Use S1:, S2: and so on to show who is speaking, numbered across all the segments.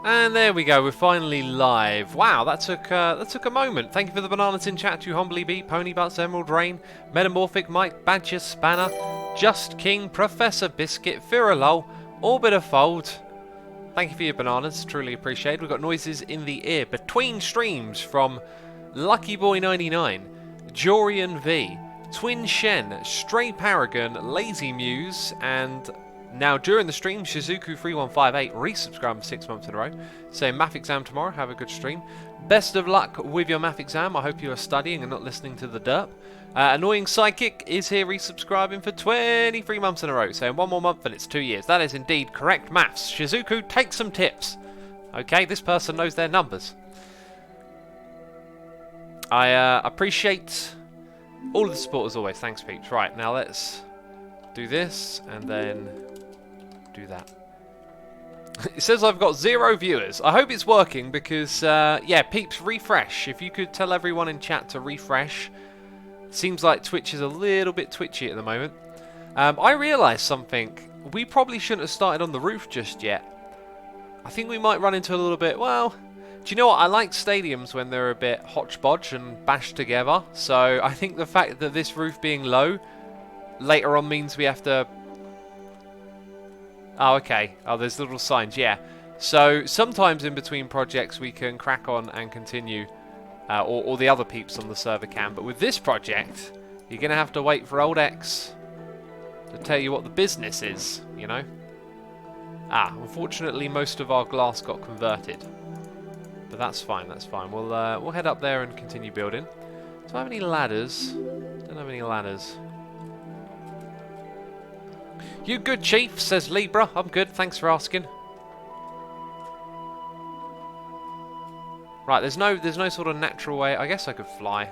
S1: And there we go, we're finally live. Wow, that took a moment. Thank you for the bananas in chat to Humbly Bee, Pony Butts, Emerald Rain, Metamorphic, Mike, Badger, Spanner, Just King, Professor Biscuit, Firalol, Orbiter Fold. Thank you for your bananas, truly appreciated. We've got noises in the ear between streams from Lucky Boy 99, Jorian V, Twin Shen, Stray Paragon, Lazy Muse, and now during the stream, Shizuku3158 resubscribed for 6 months in a row, saying math exam tomorrow, have a good stream. Best of luck with your math exam, I hope you are studying and not listening to the derp. Annoying Psychic is here resubscribing for 23 months in a row, saying one more month and it's 2 years. That is indeed correct maths. Shizuku, take some tips. Okay, this person knows their numbers. I appreciate all of the support as always. Thanks, peeps. Right, now let's do this and then do that. It says I've got 0 viewers. I hope it's working because, yeah, peeps, refresh. If you could tell everyone in chat to refresh. Seems like Twitch is a little bit twitchy at the moment. I realised something. We probably shouldn't have started on the roof just yet. I think we might run into a little bit, well, do you know what? I like stadiums when they're a bit hodgepodge and bashed together. So I think the fact that this roof being low later on means we have to... Oh, okay. Oh, there's little signs, yeah. So sometimes in between projects we can crack on and continue, or the other peeps on the server can. But with this project, you're going to have to wait for old X to tell you what the business is, you know? Ah, unfortunately most of our glass got converted. But that's fine, that's fine. We'll head up there and continue building. Do I have any ladders? Don't have any ladders. You good, Chief? Says Libra. I'm good, thanks for asking. Right, there's no sort of natural way. I guess I could fly.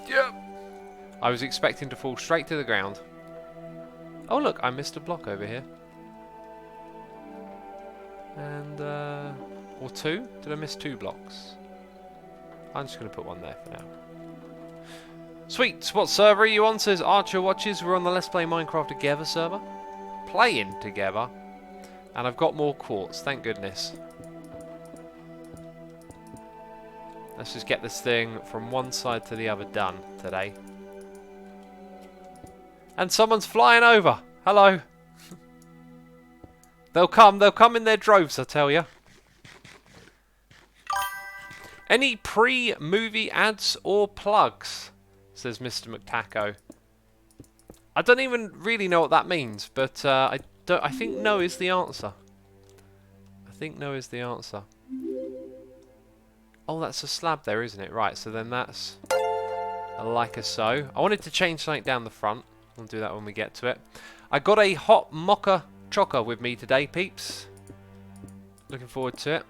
S1: Yeah. I was expecting to fall straight to the ground. Oh look, I missed a block over here. And or 2? Did I miss 2 blocks? I'm just going to put one there for now. Sweet. What server are you on? Says Archer Watches. We're on the Let's Play Minecraft Together server. Playing together. And I've got more quartz. Thank goodness. Let's just get this thing from one side to the other done today. And someone's flying over. Hello. They'll come in their droves, I tell you. Any pre-movie ads or plugs? Says Mr. McTaco. I don't even really know what that means, but I think no is the answer. I think no is the answer. Oh, that's a slab there, isn't it? Right, so then that's like a so. I wanted to change something down the front. We'll do that when we get to it. I got a hot mocha chocker with me today, peeps. Looking forward to it.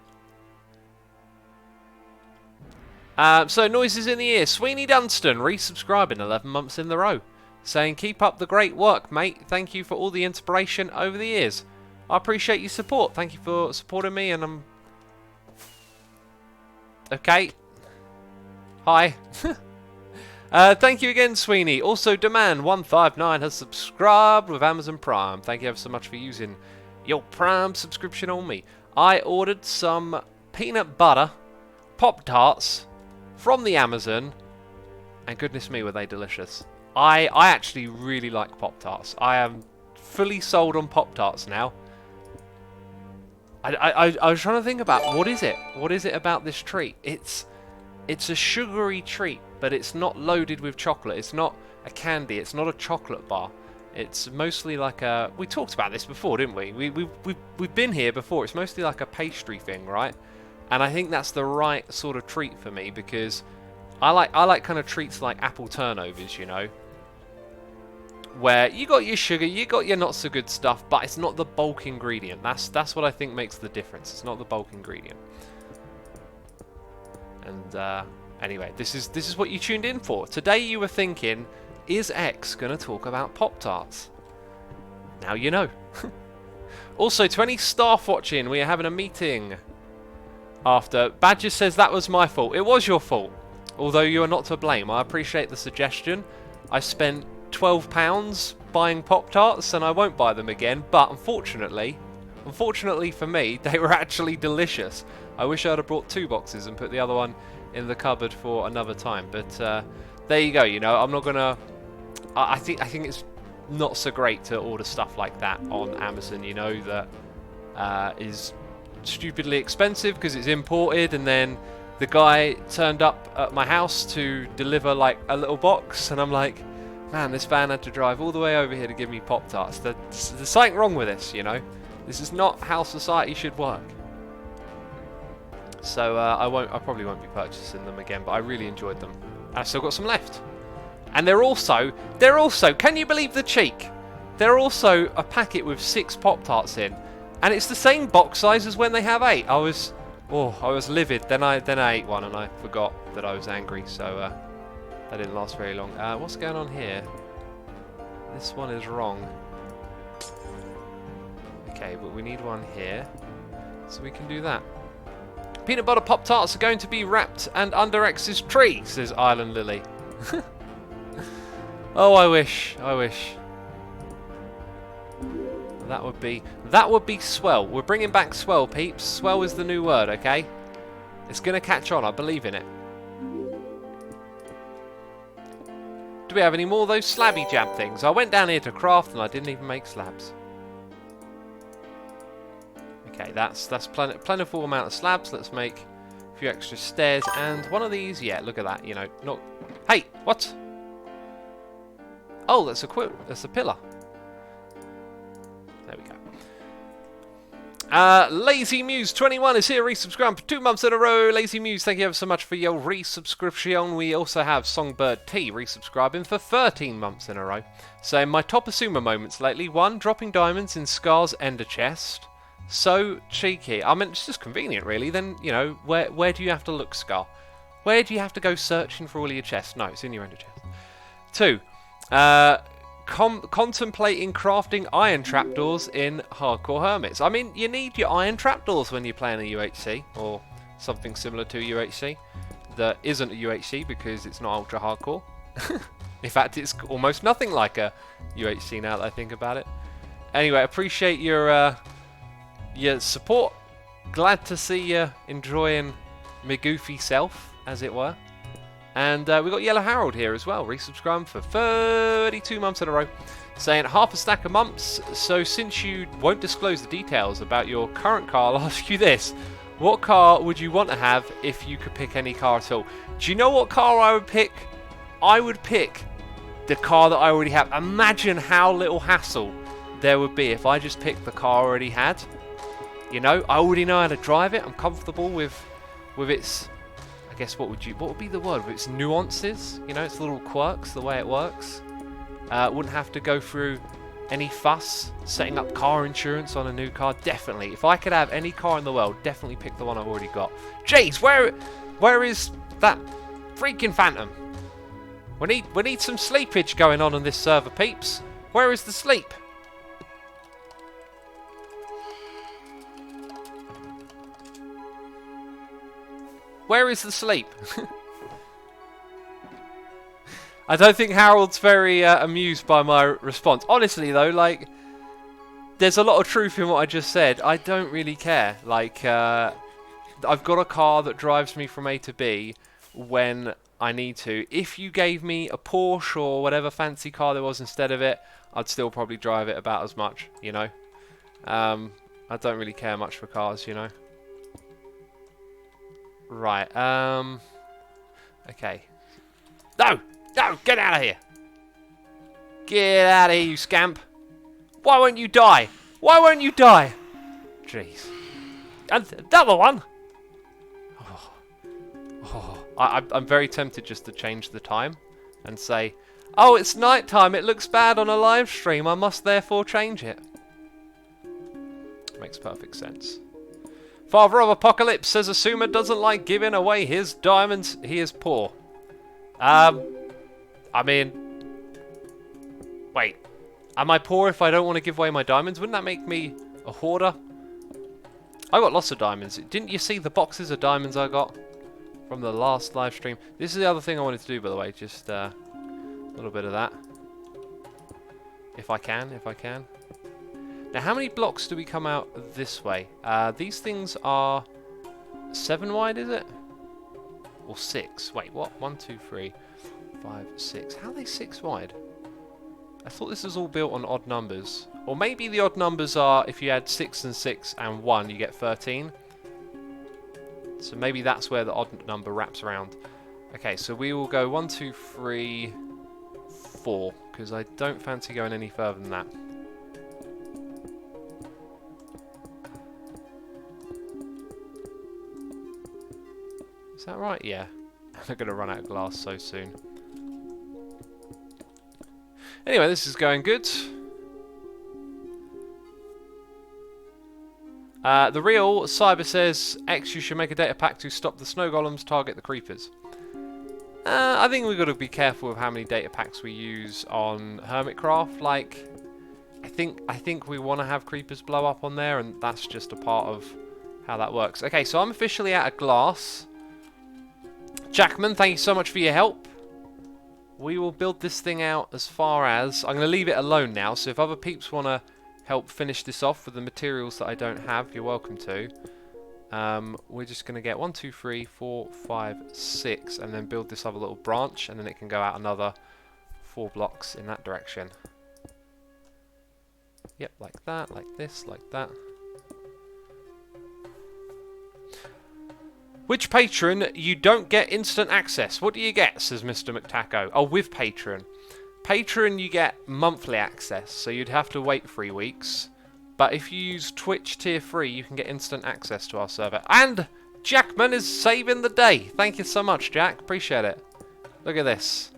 S1: So noises in the ear. Sweeney Dunstan resubscribing 11 months in a row, saying keep up the great work, mate. Thank you for all the inspiration over the years. I appreciate your support. Thank you for supporting me, and I'm okay. Hi. Thank you again, Sweeney. Also, Demand159 has subscribed with Amazon Prime. Thank you ever so much for using your Prime subscription on me. I ordered some peanut butter Pop-Tarts from the Amazon, and goodness me, were they delicious. I actually really like Pop-Tarts. I am fully sold on Pop-Tarts now. I was trying to think about what is it? What is it about this treat? It's a sugary treat, but it's not loaded with chocolate. It's not a candy. It's not a chocolate bar. It's mostly like a... We talked about this before, didn't we? We've been here before. It's mostly like a pastry thing, right? And I think that's the right sort of treat for me because I like kind of treats like apple turnovers, you know, where you got your sugar, you got your not so good stuff, but it's not the bulk ingredient. That's what I think makes the difference. It's not the bulk ingredient. And anyway, this is what you tuned in for. Today you were thinking, is X gonna talk about Pop-Tarts? Now you know. Also, to any staff watching, we are having a meeting. After Badger says that was my fault. It was your fault, although you are not to blame. I appreciate the suggestion. I spent £12 buying Pop-Tarts and I won't buy them again, but unfortunately Unfortunately for me, they were actually delicious. I wish I'd have brought 2 boxes and put the other one in the cupboard for another time. But there you go. You know, I'm not gonna. I think it's not so great to order stuff like that on Amazon. You know, that is stupidly expensive because it's imported, and then the guy turned up at my house to deliver like a little box, and I'm like, man, this van had to drive all the way over here to give me Pop-Tarts. There's something wrong with this, you know. This is not how society should work. So I probably won't be purchasing them again, but I really enjoyed them. And I've still got some left. And they're also, can you believe the cheek? They're also a packet with 6 Pop-Tarts in, and it's the same box size as when they have 8. I was livid. Then I ate one and I forgot that I was angry. So that didn't last very long. What's going on here? This one is wrong. Okay, but we need one here, so we can do that. Peanut butter Pop-Tarts are going to be wrapped and under X's tree, says Island Lily. Oh, I wish. That would be swell. We're bringing back swell, peeps. Swell is the new word, okay? It's gonna catch on. I believe in it. Do we have any more of those slabby jab things? I went down here to craft and I didn't even make slabs. Okay, that's plentiful amount of slabs. Let's make a few extra stairs and one of these. Yeah, look at that. You know, not. Hey, what? Oh, that's a pillar. There we go. Lazy Muse 21 is here, resubscribed for 2 months in a row. Lazy Muse, thank you ever so much for your resubscription. We also have Songbird T resubscribing for 13 months in a row. So my top Asuma moments lately: 1, dropping diamonds in Scar's ender chest. So cheeky. I mean, it's just convenient, really. Then, you know, where do you have to look, Scar? Where do you have to go searching for all of your chests? No, it's in your ender chest. 2, contemplating crafting iron trapdoors in Hardcore Hermits. I mean, you need your iron trapdoors when you're playing a UHC, or something similar to a UHC that isn't a UHC because it's not ultra hardcore. In fact, it's almost nothing like a UHC now that I think about it. Anyway, appreciate your support. Glad to see you enjoying my goofy self, as it were. And we got Yellow Harold here as well, resubscribing for 32 months in a row, saying half a stack of months. So since you won't disclose the details about your current car, I'll ask you this: what car would you want to have if you could pick any car at all? Do you know what car I would pick? I would pick the car that I already have. Imagine how little hassle there would be if I just picked the car I already had. You know, I already know how to drive it. I'm comfortable with its, I guess, what would be the word? With its nuances, you know, its little quirks, the way it works. Wouldn't have to go through any fuss setting up car insurance on a new car. Definitely, if I could have any car in the world, definitely pick the one I've already got. Jeez, where is that freaking Phantom? We need some sleepage going on this server, peeps. Where is the sleep? Where is the sleep? I don't think Harold's very amused by my response. Honestly, though, like, there's a lot of truth in what I just said. I don't really care. Like, I've got a car that drives me from A to B when I need to. If you gave me a Porsche or whatever fancy car there was instead of it, I'd still probably drive it about as much, you know. I don't really care much for cars, you know. Right, okay. No! No! Get out of here! Get out of here, you scamp! Why won't you die? Why won't you die? Jeez. And the other one! I'm very tempted just to change the time and say, oh, it's night time, it looks bad on a live stream, I must therefore change it. Makes perfect sense. Father of Apocalypse says Asuma doesn't like giving away his diamonds. He is poor. I mean, wait. Am I poor if I don't want to give away my diamonds? Wouldn't that make me a hoarder? I got lots of diamonds. Didn't you see the boxes of diamonds I got from the last live stream? This is the other thing I wanted to do, by the way. Just a little bit of that. If I can. Now, how many blocks do we come out this way? These things are 7 wide, is it? Or 6? Wait, what? 1, 2, 3, 5, 6. How are they 6 wide? I thought this was all built on odd numbers. Or maybe the odd numbers are if you add 6 and 6 and 1, you get 13. So maybe that's where the odd number wraps around. Okay, so we will go 1, 2, 3, 4, because I don't fancy going any further than that. Is that right? Yeah. I'm going to run out of glass so soon. Anyway, this is going good. The real Cyber says, X, you should make a data pack to stop the snow golems, target the creepers. I think we've got to be careful with how many data packs we use on Hermitcraft. Like, I think we want to have creepers blow up on there, and that's just a part of how that works. Okay, so I'm officially out of glass. Jackman, thank you so much for your help. We will build this thing out as far as... I'm going to leave it alone now, so if other peeps want to help finish this off with the materials that I don't have, you're welcome to. We're just going to get 1, 2, 3, 4, 5, 6, and then build this other little branch, and then it can go out another 4 blocks in that direction. Yep, like that, like this, like that. Which patron, you don't get instant access? What do you get, says Mr. McTaco? Oh, with patron. Patron, you get monthly access, so you'd have to wait 3 weeks. But if you use Twitch Tier 3, you can get instant access to our server. And Jackman is saving the day. Thank you so much, Jack. Appreciate it. Look at this.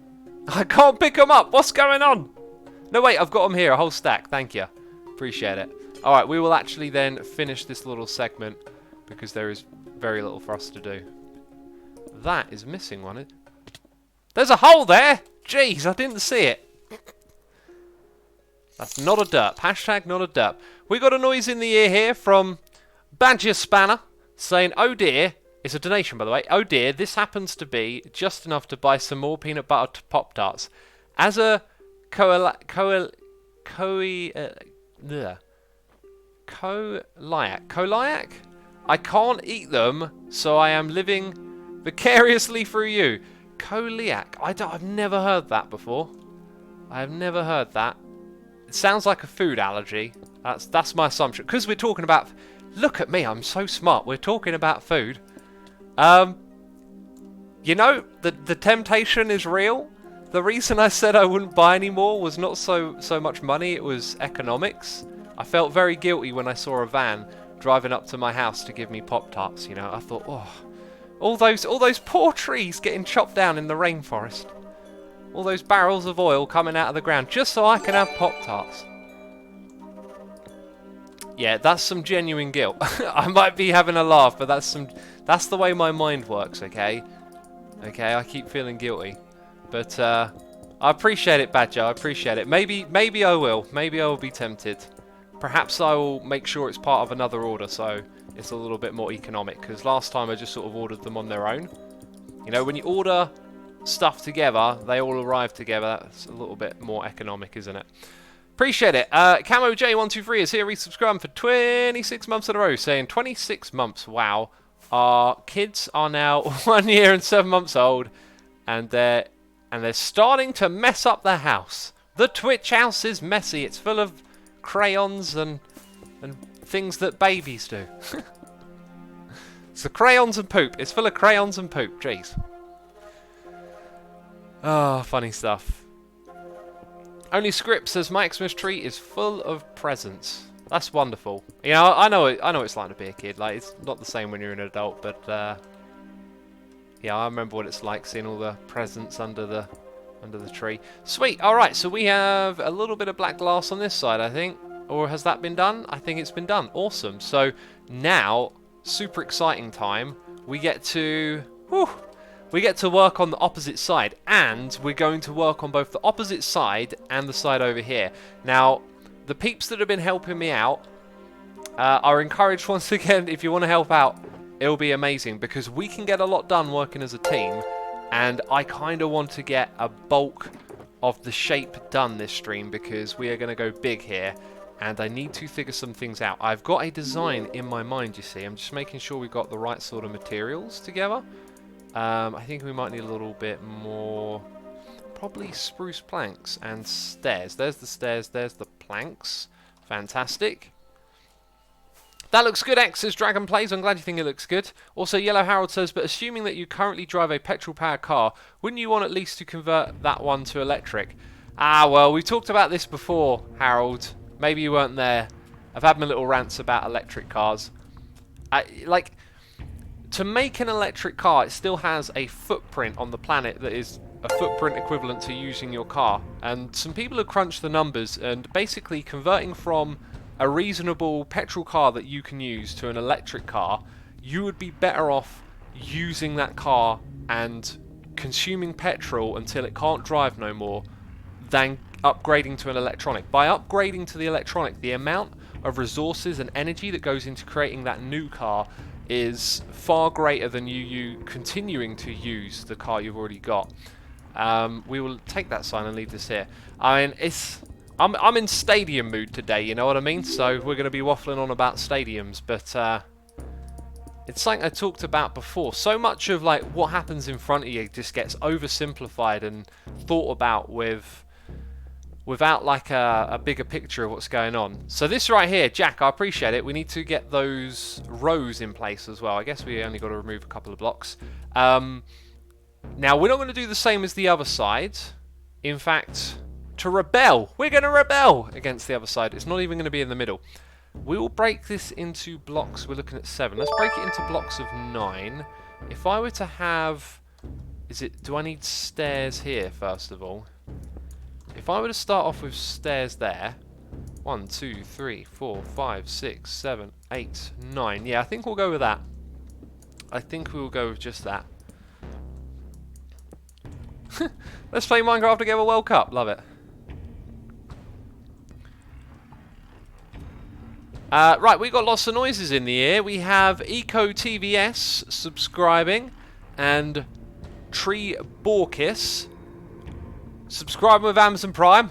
S1: I can't pick them up. What's going on? No, wait, I've got them here. A whole stack. Thank you. Appreciate it. Alright, we will actually then finish this little segment because there is very little for us to do. That is missing one. There's a hole there! Jeez, I didn't see it. That's not a derp. Hashtag not a derp. We got a noise in the ear here from Badger Spanner saying, oh dear, it's a donation by the way, oh dear, this happens to be just enough to buy some more peanut butter Pop-Tarts. As a coliac, I can't eat them, so I am living vicariously through you. Coliac. I've never heard that before. I have never heard that. It sounds like a food allergy. That's my assumption. Because we're talking about... Look at me, I'm so smart. We're talking about food. You know, the temptation is real. The reason I said I wouldn't buy any more was not so much money, it was economics. I felt very guilty when I saw a van driving up to my house to give me Pop-Tarts, you know. I thought, oh, all those poor trees getting chopped down in the rainforest. All those barrels of oil coming out of the ground just so I can have Pop-Tarts. Yeah, that's some genuine guilt. I might be having a laugh, but that's the way my mind works, okay? Okay, I keep feeling guilty. But I appreciate it, Badger, I appreciate it. Maybe I will. Maybe I will be tempted. Perhaps I will make sure it's part of another order so it's a little bit more economic, because last time I just sort of ordered them on their own. You know, when you order stuff together, they all arrive together. That's a little bit more economic, isn't it? Appreciate it. Camo J123 is here resubscribing for 26 months in a row, saying 26 months, wow. Our kids are now 1 year and 7 months old, and they're starting to mess up the house. The Twitch house is messy. It's full of crayons and things that babies do. It's the crayons and poop. It's full of crayons and poop. Jeez. Oh, funny stuff. Only Script says my Xmas tree is full of presents. That's wonderful. You know, I know it's like to be a kid. Like, it's not the same when you're an adult, but yeah, I remember what it's like seeing all the presents under the tree. Sweet. All right, so we have a little bit of black glass on this side, I think. Or has that been done? I think it's been done. Awesome. So now, super exciting time. We get to work on the opposite side, and we're going to work on both the opposite side and the side over here. Now, the peeps that have been helping me out are encouraged once again, if you want to help out, it'll be amazing, because we can get a lot done working as a team, and I kind of want to get a bulk of the shape done this stream, because we are going to go big here, and I need to figure some things out. I've got a design in my mind, you see. I'm just making sure we've got the right sort of materials together. I think we might need a little bit more, probably spruce planks and stairs. There's the stairs, there's the planks. Fantastic. That looks good, X, says Dragon Plays. I'm glad you think it looks good. Also, Yellow Harold says, but assuming that you currently drive a petrol-powered car, wouldn't you want at least to convert that one to electric? Ah, well, we talked about this before, Harold. Maybe you weren't there. I've had my little rants about electric cars. Like, to make an electric car, it still has a footprint on the planet that is a footprint equivalent to using your car. And some people have crunched the numbers, and basically converting from a reasonable petrol car that you can use to an electric car, you would be better off using that car and consuming petrol until it can't drive no more than upgrading to an electronic. By upgrading to the electronic, the amount of resources and energy that goes into creating that new car is far greater than you continuing to use the car you've already got. We will take that sign and leave this here. I mean, I'm in stadium mood today, you know what I mean? So we're going to be waffling on about stadiums, but it's something I talked about before. So much of like what happens in front of you just gets oversimplified and thought about without like a bigger picture of what's going on. So this right here, Jack, I appreciate it. We need to get those rows in place as well. I guess we only got to remove a couple of blocks. Now we're not going to do the same as the other side. In fact, to rebel, we're going to rebel against the other side. It's not even going to be in the middle. We will break this into blocks. We're looking at 7. Let's break it into blocks of 9. If I were to have, do I need stairs here first of all? If I were to start off with stairs there, 1, 2, 3, 4, 5, 6, 7, 8, 9. Yeah, I think we'll go with that. I think we will go with just that. Let's play Minecraft together World Cup. Love it. Right, we got lots of noises in the air. We have Eco TVS subscribing and Tree Borkis subscribing with Amazon Prime.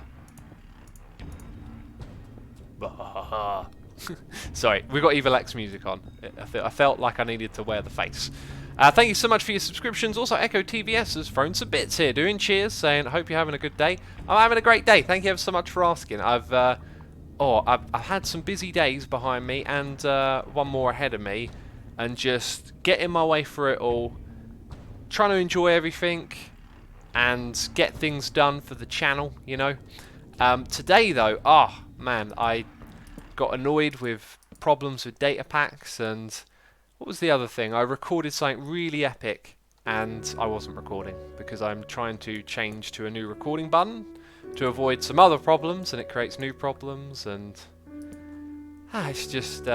S1: Sorry, we got Evil X music on. I felt like I needed to wear the face. Thank you so much for your subscriptions. Also, Echo TVS has thrown some bits here, doing cheers, saying, I hope you're having a good day. I'm having a great day. Thank you ever so much for asking. I've had some busy days behind me and one more ahead of me, and just getting my way through it all, trying to enjoy everything and get things done for the channel, you know. Today though, man, I got annoyed with problems with data packs, and what was the other thing? I recorded something really epic and I wasn't recording because I'm trying to change to a new recording button to avoid some other problems, and it creates new problems, and it's just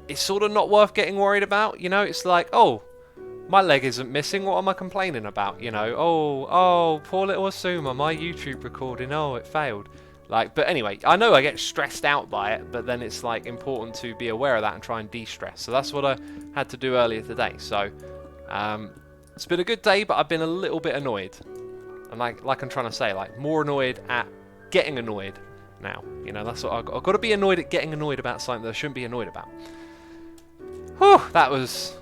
S1: it's sort of not worth getting worried about, you know. It's like, oh, my leg isn't missing, what am I complaining about, you know? Oh, poor little Asuma, my YouTube recording, oh, it failed. Like, but anyway, I know I get stressed out by it, but then it's like important to be aware of that and try and de-stress. So that's what I had to do earlier today. So it's been a good day, but I've been a little bit annoyed. And like I'm trying to say, like, more annoyed at getting annoyed now. You know, that's what I've got to be annoyed at getting annoyed about something that I shouldn't be annoyed about. Whew, that was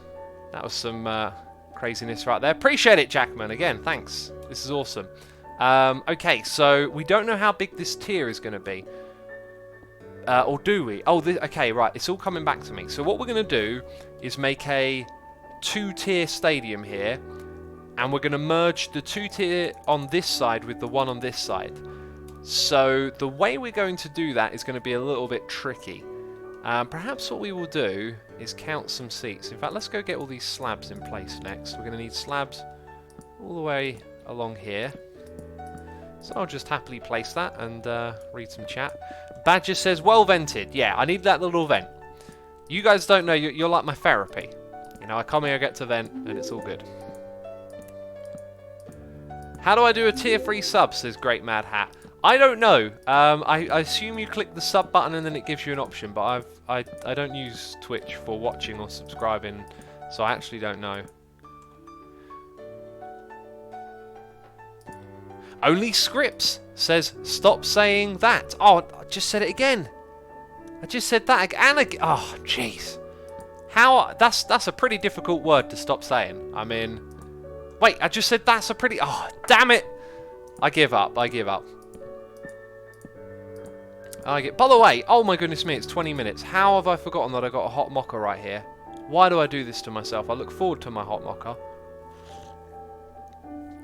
S1: some craziness right there. Appreciate it, Jackman. Again, thanks. This is awesome. Okay, so we don't know how big this tier is going to be. Or do we? Oh, okay, right. It's all coming back to me. So what we're going to do is make a 2-tier stadium here. And we're going to merge the 2-tier on this side with the one on this side. So the way we're going to do that is going to be a little bit tricky. Perhaps what we will do is count some seats. In fact, let's go get all these slabs in place next. We're going to need slabs all the way along here. So I'll just happily place that and read some chat. Badger says, well vented. Yeah, I need that little vent. You guys don't know, you're like my therapy. You know, I come here, I get to vent, and it's all good. How do I do a tier 3 sub, says Great Mad Hat. I don't know. I assume you click the sub button and then it gives you an option, but I don't use Twitch for watching or subscribing, so I actually don't know. Only Scripts says, stop saying that. Oh, I just said it again. I just said that again. Oh, jeez. How? That's a pretty difficult word to stop saying. I mean, wait. I just said that's a pretty. Oh, damn it! I give up. I give up. By the way, oh my goodness me, it's 20 minutes. How have I forgotten that I got a hot mocha right here? Why do I do this to myself? I look forward to my hot mocha.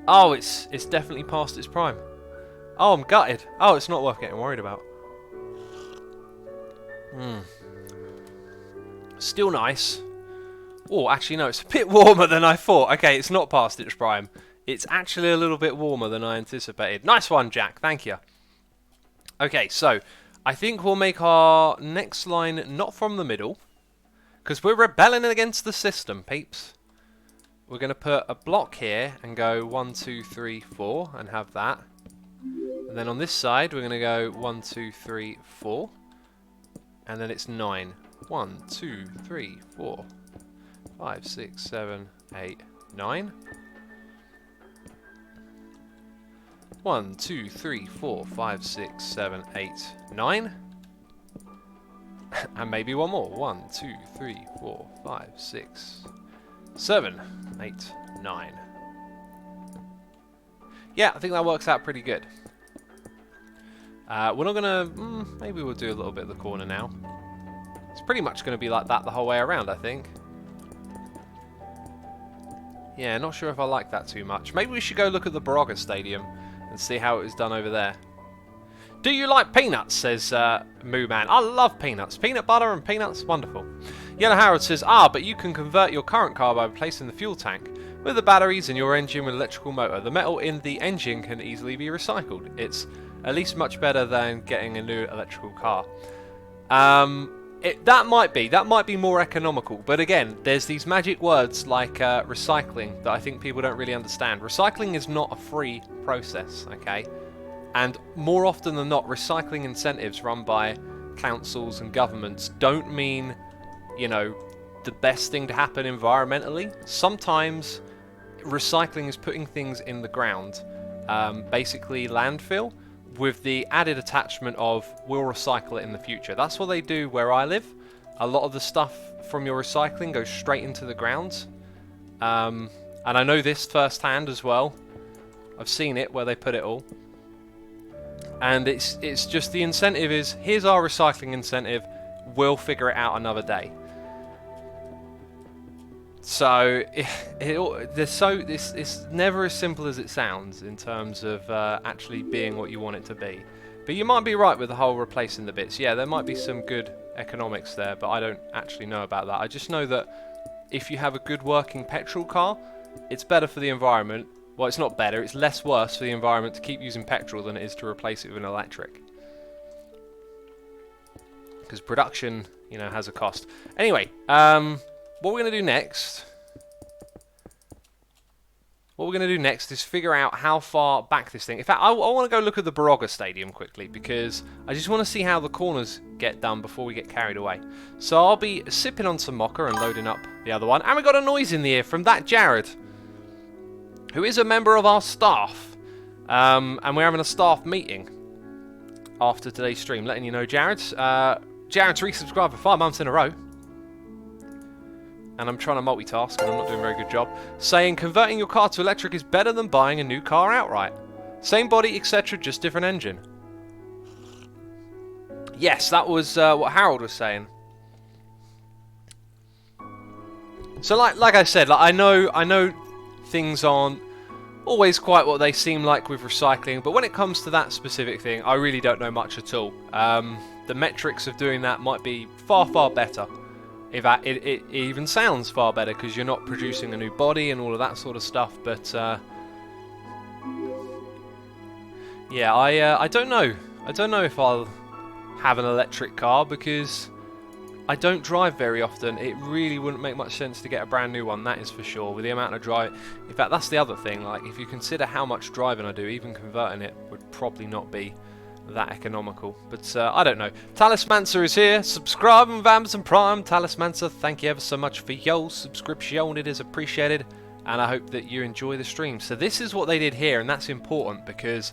S1: Oh, it's definitely past its prime. Oh, I'm gutted. Oh, it's not worth getting worried about. Still nice. Oh, actually no, it's a bit warmer than I thought. Okay, it's not past its prime. It's actually a little bit warmer than I anticipated. Nice one, Jack. Thank you. Okay, so I think we'll make our next line not from the middle, because we're rebelling against the system, peeps. We're going to put a block here and go 1, 2, 3, 4 and have that. And then on this side, we're going to go 1, 2, 3, 4. And then it's 9. 1, 2, 3, 4, 5, 6, 7, 8, 9. 1, 2, 3, 4, 5, 6, 7, 8, 9. And maybe one more. 1, 2, 3, 4, 5, 6, 7, 8, 9. Yeah, I think that works out pretty good. We're not going to... maybe we'll do a little bit of the corner now. It's pretty much going to be like that the whole way around, I think. Yeah, not sure if I like that too much. Maybe we should go look at the Barogga Stadium and see how it was done over there. Do you like peanuts, says Moo Man. I love peanuts. Peanut butter and peanuts, wonderful. Yellow Harold says, but you can convert your current car by replacing the fuel tank with the batteries in your engine with electrical motor. The metal in the engine can easily be recycled. It's at least much better than getting a new electrical car. That might be more economical, but again, there's these magic words like recycling that I think people don't really understand. Recycling is not a free process, okay? And more often than not, recycling incentives run by councils and governments don't mean, you know, the best thing to happen environmentally. Sometimes recycling is putting things in the ground, basically landfill, with the added attachment of we'll recycle it in the future. That's what they do where I live. A lot of the stuff from your recycling goes straight into the ground. And I know this firsthand as well. I've seen it where they put it all. And it's just the incentive is, here's our recycling incentive, we'll figure it out another day. So it's never as simple as it sounds in terms of actually being what you want it to be. But you might be right with the whole replacing the bits. Yeah, there might be some good economics there, but I don't actually know about that. I just know that if you have a good working petrol car, it's better for the environment. Well, it's not better, it's less worse for the environment to keep using petrol than it is to replace it with an electric. Because production, you know, has a cost. Anyway, what we're going to do next... is figure out how far back this thing... In fact, I want to go look at the Barogga Stadium quickly, because I just want to see how the corners get done before we get carried away. So I'll be sipping on some mocha and loading up the other one. And we got a noise in the ear from that Jared, who is a member of our staff. And we're having a staff meeting after today's stream, letting you know, Jared's resubscribed for 5 months in a row. And I'm trying to multitask and I'm not doing a very good job. Saying converting your car to electric is better than buying a new car outright. Same body, etc., just different engine. Yes, that was what Harold was saying. So like I said, I know things aren't always quite what they seem like with recycling, but when it comes to that specific thing, I really don't know much at all. The metrics of doing that might be far, far better. In fact, it even sounds far better because you're not producing a new body and all of that sort of stuff. But yeah, I don't know. I don't know if I'll have an electric car because I don't drive very often. It really wouldn't make much sense to get a brand new one, that is for sure, with the amount of drive. In fact, that's the other thing. Like, if you consider how much driving I do, even converting it would probably not be that economical. But I don't know. Talismancer is here, subscribing with Amazon Prime. Talismancer, thank you ever so much for your subscription. It is appreciated, and I hope that you enjoy the stream. So this is what they did here, and that's important because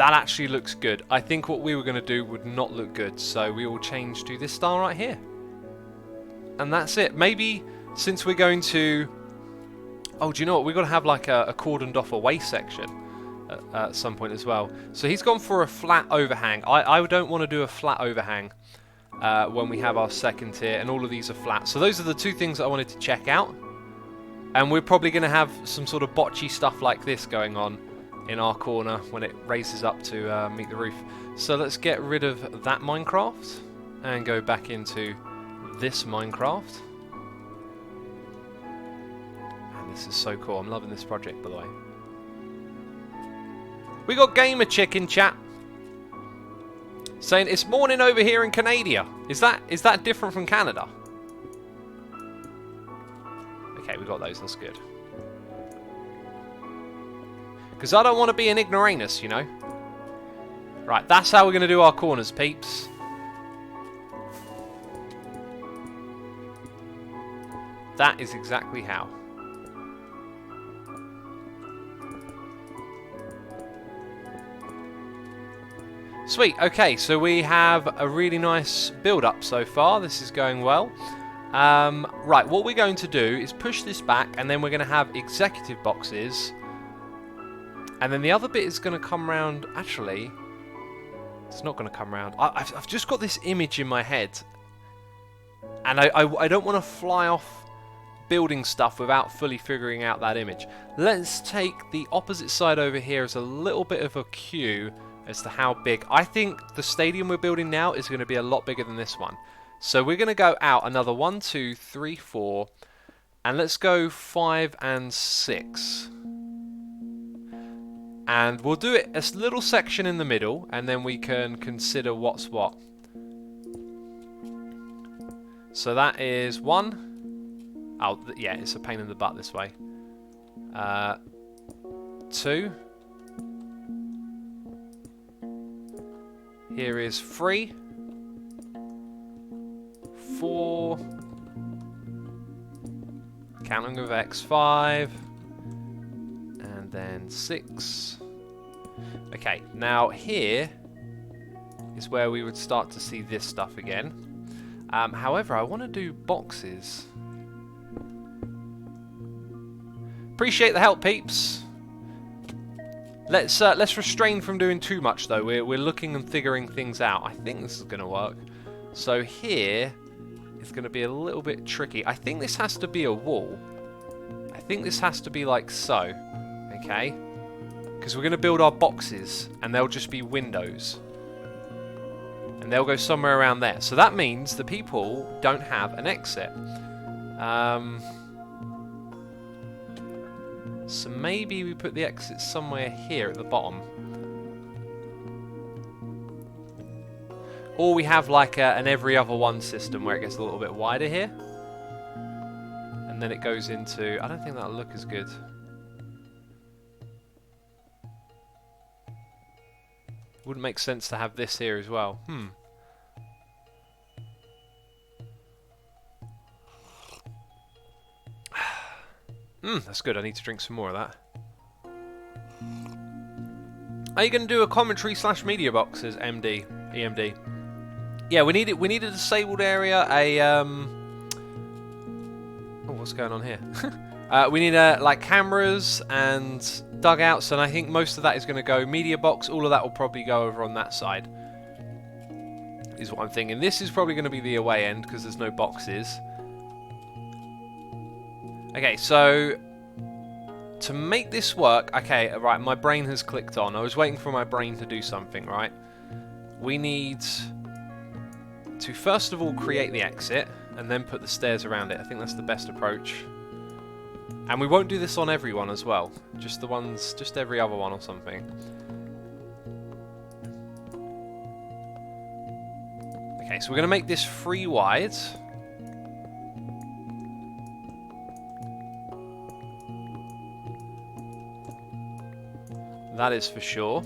S1: That actually looks good. I think what we were going to do would not look good, so we will change to this style right here. And that's it. Maybe since we're going to... Oh, do you know what? We've got to have like a cordoned off away section at some point as well. So he's gone for a flat overhang. I don't want to do a flat overhang when we have our second tier, and all of these are flat. So those are the two things that I wanted to check out. And we're probably going to have some sort of botchy stuff like this going on in our corner when it raises up to meet the roof. So let's get rid of that Minecraft and go back into this Minecraft. And this is so cool. I'm loving this project, by the way. We got Gamer Chick in chat saying it's morning over here in Canada. Is that different from Canada? Okay, we got those. That's good. Because I don't want to be an ignoramus, you know. Right, that's how we're going to do our corners, peeps. That is exactly how. Sweet, okay, so we have a really nice build-up so far. This is going well. Right, what we're going to do is push this back, and then we're going to have executive boxes. And then the other bit is going to come round... Actually, it's not going to come round. I've just got this image in my head. And I don't want to fly off building stuff without fully figuring out that image. Let's take the opposite side over here as a little bit of a cue as to how big. I think the stadium we're building now is going to be a lot bigger than this one. So we're going to go out another 1, 2, 3, 4. And let's go 5 and 6. And we'll do it a little section in the middle, and then we can consider what's what. So that is 1. Oh, yeah, it's a pain in the butt this way. 2. Here is 3. 4. Counting with X, 5. And then 6. Okay, now here is where we would start to see this stuff again. However, I want to do boxes. Appreciate the help, peeps. Let's restrain from doing too much though. We're looking and figuring things out. I think this is going to work. So here is going to be a little bit tricky. I think this has to be a wall. I think this has to be like so. Okay, because we're going to build our boxes and they'll just be windows and they'll go somewhere around there, so that means the people don't have an exit. So maybe we put the exit somewhere here at the bottom, or we have like an every other one system where it gets a little bit wider here and then it goes into... I don't think that'll look as good. Wouldn't make sense to have this here as well. That's good. I need to drink some more of that. Are you going to do a commentary / media boxes, MD, EMD? Yeah, we need it. We need a disabled area. Oh, what's going on here? We need like cameras and dugouts, and I think most of that is going to go media box. All of that will probably go over on that side, is what I'm thinking. This is probably going to be the away end because there's no boxes. Okay, so to make this work, okay, right, my brain has clicked on. I was waiting for my brain to do something, right? We need to first of all create the exit and then put the stairs around it. I think that's the best approach. And we won't do this on everyone as well. Just the ones, just every other one or something. Okay, so we're going to make this 3 wide. That is for sure.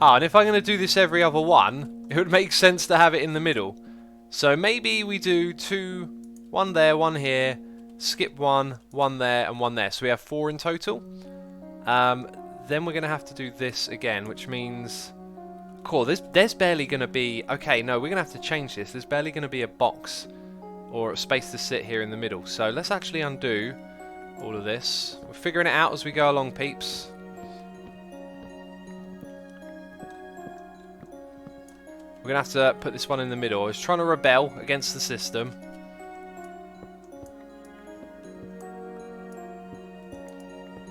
S1: Ah, and if I'm going to do this every other one, it would make sense to have it in the middle. So maybe we do 2... 1 there, 1 here, skip 1, 1 there, and 1 there. So we have 4 in total. Then we're going to have to do this again, which means... Cool, there's barely going to be... Okay, no, we're going to have to change this. There's barely going to be a box or a space to sit here in the middle. So let's actually undo all of this. We're figuring it out as we go along, peeps. We're going to have to put this one in the middle. I was trying to rebel against the system.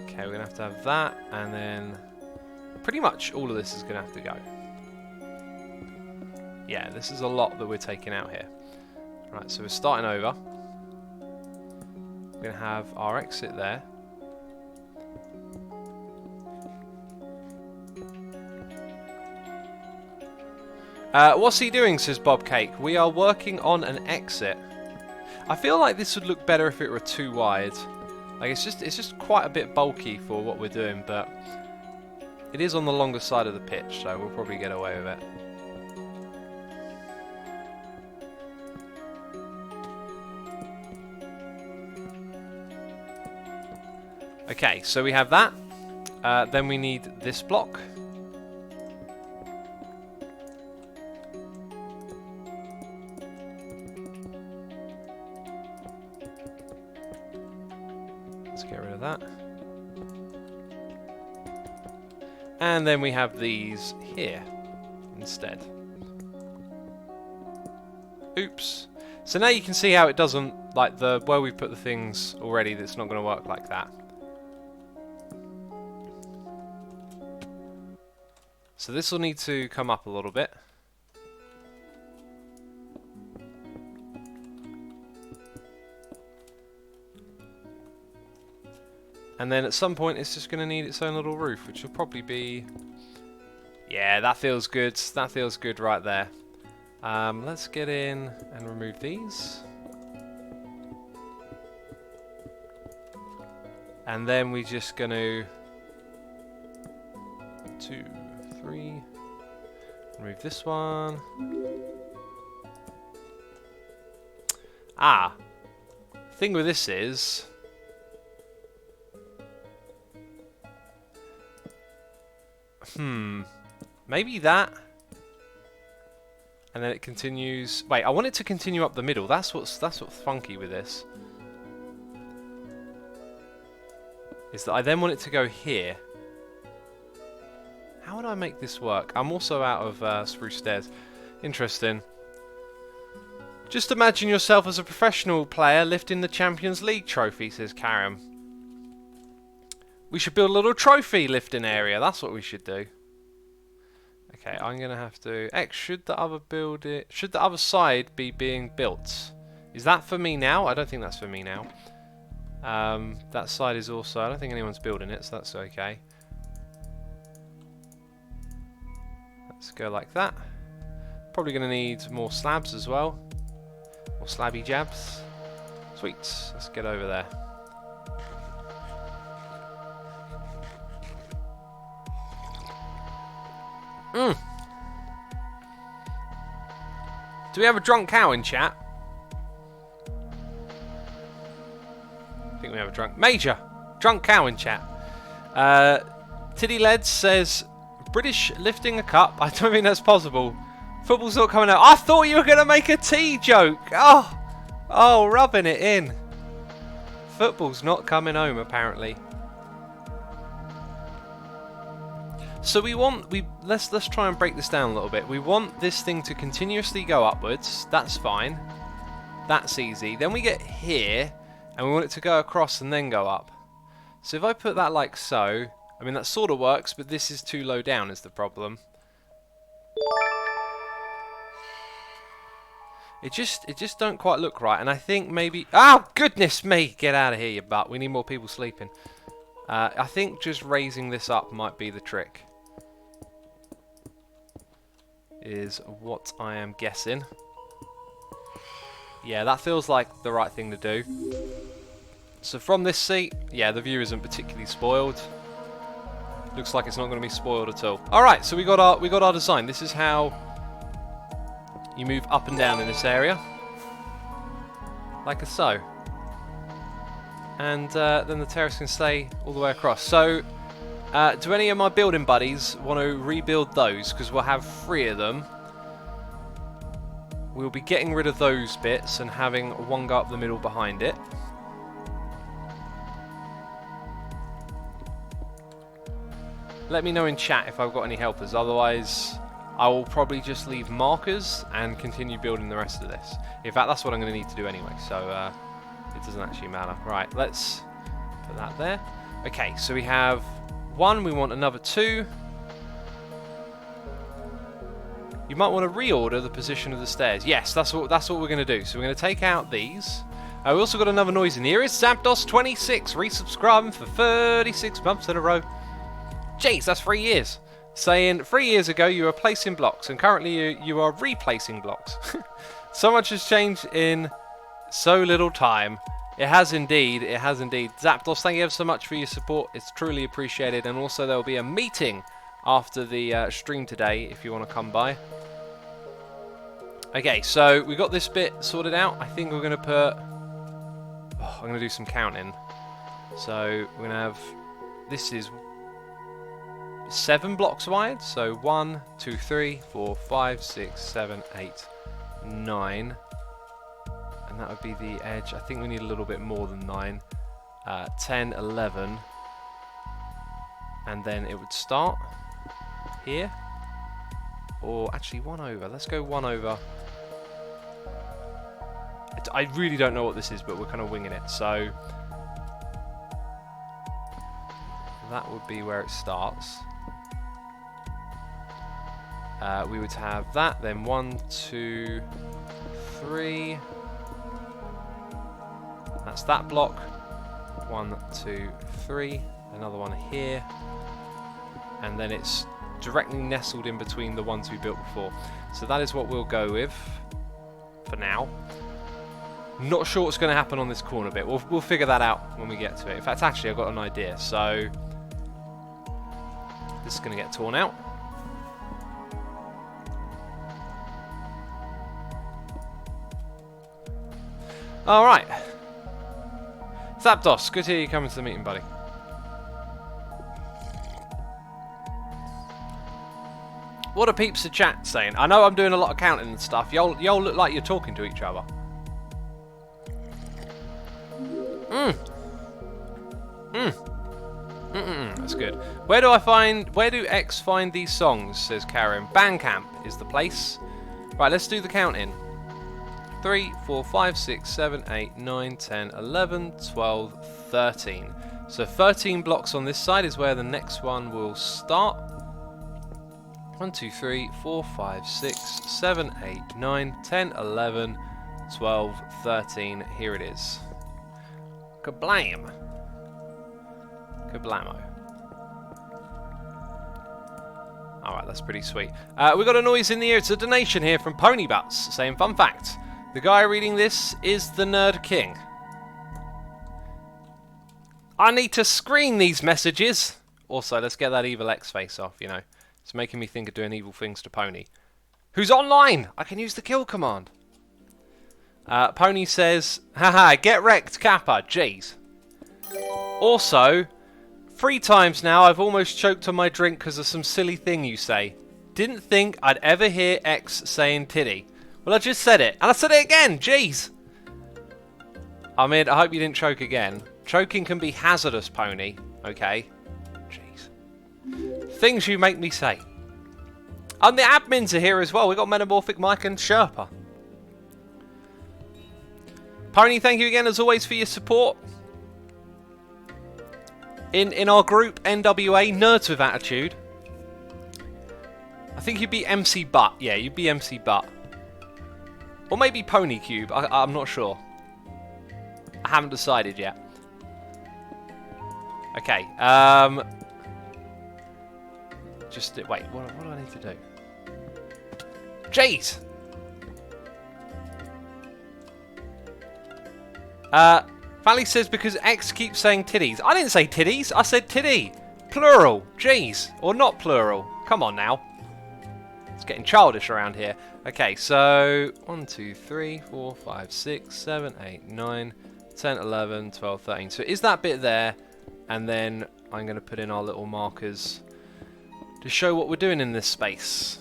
S1: Okay, we're going to have that, and then pretty much all of this is going to have to go. Yeah, this is a lot that we're taking out here. Right, so we're starting over. We're going to have our exit there. What's he doing, says Bob Cake. We are working on an exit. I feel like this would look better if it were too wide. Like it's just quite a bit bulky for what we're doing, but it is on the longer side of the pitch, so we'll probably get away with it. Okay, so we have that. Then we need this block. Let's get rid of that. And then we have these here instead. Oops. So now you can see how it doesn't, like where we put the things already, that's not going to work like that. So this will need to come up a little bit. And then at some point it's just going to need its own little roof, which will probably be... Yeah, that feels good. That feels good right there. Let's get in and remove these. And then we're just going to... 2, 3... Remove this one. Ah! Thing with this is... Maybe that. And then it continues... Wait, I want it to continue up the middle. That's what's funky with this. Is that I then want it to go here. How would I make this work? I'm also out of spruce stairs. Interesting. Just imagine yourself as a professional player lifting the Champions League trophy, says Karam. We should build a little trophy lifting area. That's what we should do. Okay, I'm gonna have to... should the other side be being built? Is that for me now? I don't think that's for me now. That side is also... I don't think anyone's building it, so that's okay. Let's go like that. Probably gonna need more slabs as well. More slabby jabs. Sweet. Let's get over there. Do we have a drunk cow in chat? I think we have a drunk cow in chat. Tiddy Led says British lifting a cup. I don't think that's possible. Football's not coming out. I thought you were going to make a tea joke. Oh, rubbing it in. Football's not coming home apparently. So let's try and break this down a little bit. We want this thing to continuously go upwards. That's fine. That's easy. Then we get here, and we want it to go across and then go up. So if I put that like so, I mean that sort of works, but this is too low down is the problem. It just don't quite look right, and I think maybe... Oh, goodness me! Get out of here, you butt. We need more people sleeping. I think just raising this up might be the trick. Is what I am guessing. Yeah, that feels like the right thing to do. So from this seat, yeah, the view isn't particularly spoiled. Looks like it's not going to be spoiled at all. Alright, so we got our design. This is how you move up and down in this area. Like so. And then the terrace can stay all the way across. So Do any of my building buddies want to rebuild those? Because we'll have 3 of them. We'll be getting rid of those bits and having one go up the middle behind it. Let me know in chat if I've got any helpers. Otherwise, I will probably just leave markers and continue building the rest of this. In fact, that's what I'm going to need to do anyway. So it doesn't actually matter. Right, let's put that there. Okay, so we have 1. We want another 2. You might want to reorder the position of the stairs. Yes, that's what we're going to do. So we're going to take out these. We also got another noise in here. It's Zapdos26 resubscribing for 36 months in a row. Jeez, that's 3 years. Saying 3 years ago you were placing blocks and currently you are replacing blocks. So much has changed in so little time. It has indeed. It has indeed. Zapdos, thank you ever so much for your support. It's truly appreciated. And also there will be a meeting after the stream today if you want to come by. Okay, so we got this bit sorted out. I think we're going to put... I'm going to do some counting. So we're going to have... This is 7 blocks wide. So 1, 2, 3, 4, 5, 6, 7, 8, 9. And that would be the edge. I think we need a little bit more than 9. 10, 11. And then it would start here. Or actually 1 over. Let's go 1 over. I really don't know what this is, but we're kind of winging it. So that would be where it starts. We would have that, then 1, 2, 3. That's that block. 1, 2, 3. Another one here. And then it's directly nestled in between the ones we built before. So that is what we'll go with for now. Not sure what's going to happen on this corner bit. We'll figure that out when we get to it. In fact, actually, I've got an idea. So this is going to get torn out. All right. Zapdos, good to hear you coming to the meeting, buddy. What are peeps in chat saying? I know I'm doing a lot of counting and stuff. Y'all look like you're talking to each other. That's good. Where do X find these songs, says Karen. Bandcamp is the place. Right, let's do the counting. 3, 4, 5, 6, 7, 8, 9, 10, 11, 12, 13. So 13 blocks on this side is where the next one will start. 1, 2, 3, 4, 5, 6, 7, 8, 9, 10, 11, 12, 13. Here it is. Kablam. Kablamo. Alright, that's pretty sweet. We got a noise in the ear. It's a donation here from Pony Butts saying, fun fact, the guy reading this is the Nerd King. I need to screen these messages. Also, let's get that evil X face off, you know. It's making me think of doing evil things to Pony. Who's online? I can use the kill command. Pony says, haha, get wrecked, Kappa. Jeez. Also, 3 times now I've almost choked on my drink because of some silly thing you say. Didn't think I'd ever hear X saying titty. Well, I just said it. And I said it again. Jeez. I mean, I hope you didn't choke again. Choking can be hazardous, Pony. Okay? Jeez. Things you make me say. And the admins are here as well. We've got Metamorphic Mike and Sherpa. Pony, thank you again as always for your support. In our group, NWA, Nerds with Attitude. I think you'd be MC Butt. Yeah, you'd be MC Butt. Or maybe Pony Cube. I'm not sure. I haven't decided yet. Okay. Just wait. What do I need to do? Jeez. Valley says because X keeps saying titties. I didn't say titties. I said titty. Plural. Jeez. Or not plural. Come on now. It's getting childish around here. Okay, so 1, 2, 3, 4, 5, 6, 7, 8, 9, 10, 11, 12, 13. So is that bit there? And then
S2: I'm going to put in our little markers to show what we're doing in this space.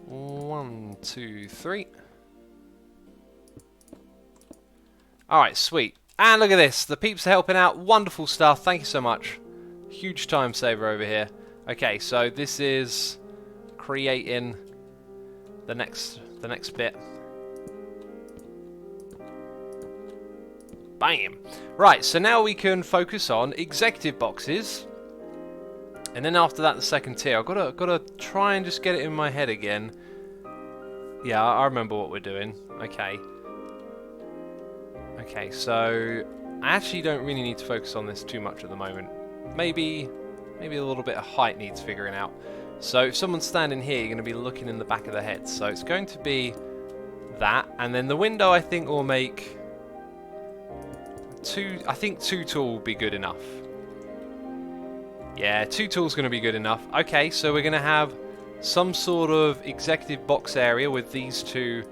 S2: 1, 2, 3. Alright, sweet. And look at this. The peeps are helping out. Wonderful stuff. Thank you so much. Huge time saver over here. Okay, so this is creating the next bit. Bam! Right, so now we can focus on executive boxes. And then after that, the second tier. I've gotta try and just get it in my head again. Yeah, I remember what we're doing. Okay. Okay, so I actually don't really need to focus on this too much at the moment. Maybe a little bit of height needs figuring out. So if someone's standing here, you're going to be looking in the back of the head. So it's going to be that, and then the window I think will make two. I think 2 tall will be good enough. Yeah, 2 tall is going to be good enough. Okay, so we're going to have some sort of executive box area with these 2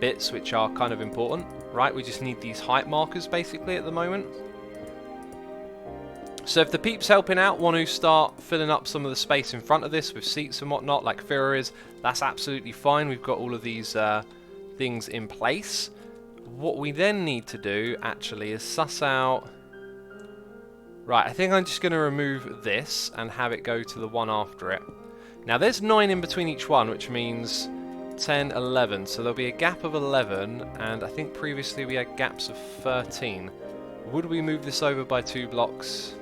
S2: bits, which are kind of important, right? We just need these height markers basically at the moment. So if the peeps helping out want to start filling up some of the space in front of this with seats and whatnot, like Fira is, that's absolutely fine. We've got all of these things in place. What we then need to do actually is suss out. Right, I think I'm just going to remove this and have it go to the one after it. Now there's 9 in between each one, which means 10, 11. So there'll be a gap of 11, and I think previously we had gaps of 13. Would we move this over by 2 blocks?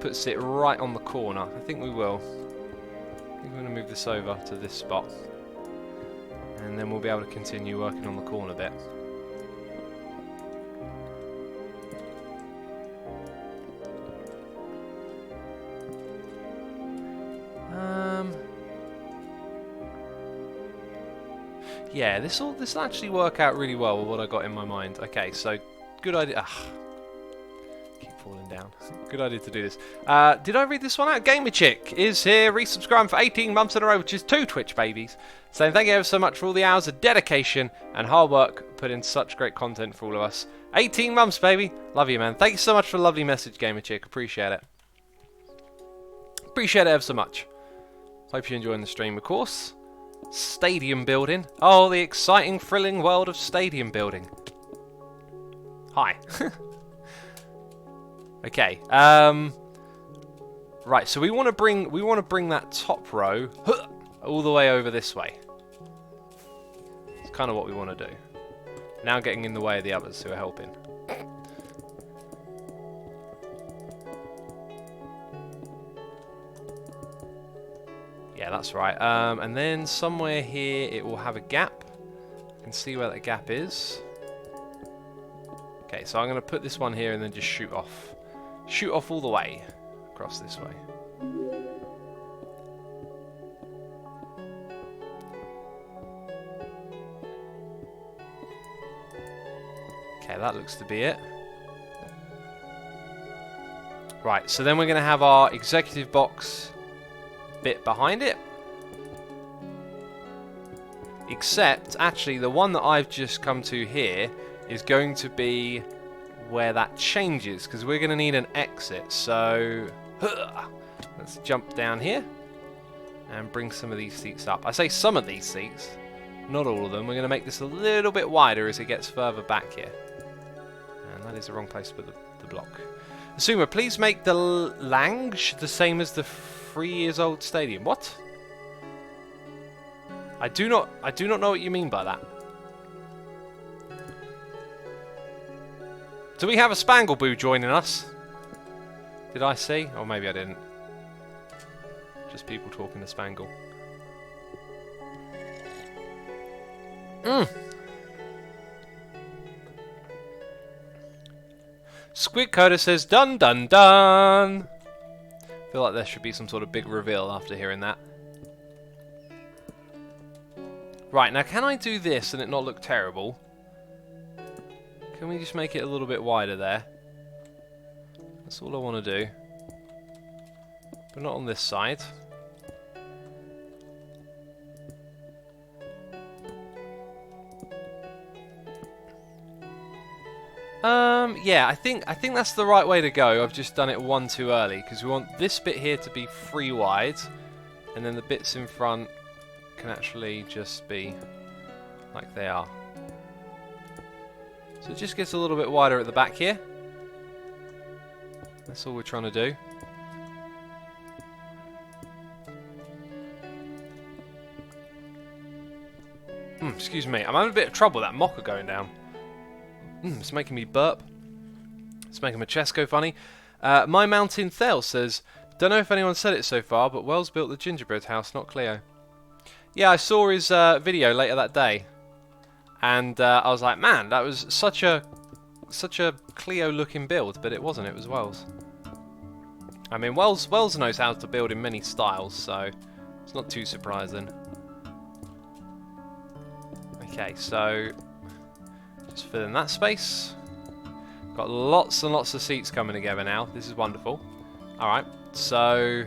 S2: Puts it right on the corner. I think we will. I think we're going to move this over to this spot. And then we'll be able to continue working on the corner bit. Yeah, this'll actually work out really well with what I got in my mind. Okay, so good idea. Keep falling down. Good idea to do this. Did I read this one out? Gamer Chick is here, resubscribing for 18 months in a row, which is 2 Twitch babies. Saying thank you ever so much for all the hours of dedication and hard work put in such great content for all of us. 18 months, baby. Love you, man. Thank you so much for the lovely message, Gamer Chick. Appreciate it. Appreciate it ever so much. Hope you're enjoying the stream, of course. Stadium building. Oh, the exciting, thrilling world of stadium building. Hi. Okay. Right. So we want to bring that top row all the way over this way. It's kind of what we want to do. Now getting in the way of the others who are helping. Yeah, that's right. And then somewhere here it will have a gap. You can see where that gap is. Okay, so I'm going to put this one here and then just shoot off. Shoot off all the way across this way. Okay, that looks to be it. Right, so then we're going to have our executive box bit behind it. Except, actually, the one that I've just come to here is going to be where that changes, because we're going to need an exit. So, let's jump down here and bring some of these seats up. I say some of these seats, not all of them. We're going to make this a little bit wider as it gets further back here. And that is the wrong place for the block. Asuma, please make the lounge the same as the 3 years old stadium. What? I do not know what you mean by that. Do we have a Spangle Boo joining us? Did I see? Or maybe I didn't. Just people talking to Spangle. Squid Coder says, dun dun dun! I feel like there should be some sort of big reveal after hearing that. Right, now can I do this and it not look terrible? Can we just make it a little bit wider there? That's all I want to do. But not on this side. Yeah, I think that's the right way to go. I've just done it one too early because we want this bit here to be 3 wide, and then the bits in front can actually just be like they are. So it just gets a little bit wider at the back here. That's all we're trying to do. Excuse me, I'm having a bit of trouble with that mocker going down. It's making me burp. It's making my chest go funny. My Mountain Thale says, don't know if anyone said it so far, but Wells built the gingerbread house, not Cleo. Yeah, I saw his video later that day, and I was like, man, that was such a Cleo-looking build, but it wasn't. It was Wells. I mean, Wells knows how to build in many styles, so it's not too surprising. Okay, so just fill in that space. Got lots and lots of seats coming together now. This is wonderful. Alright, so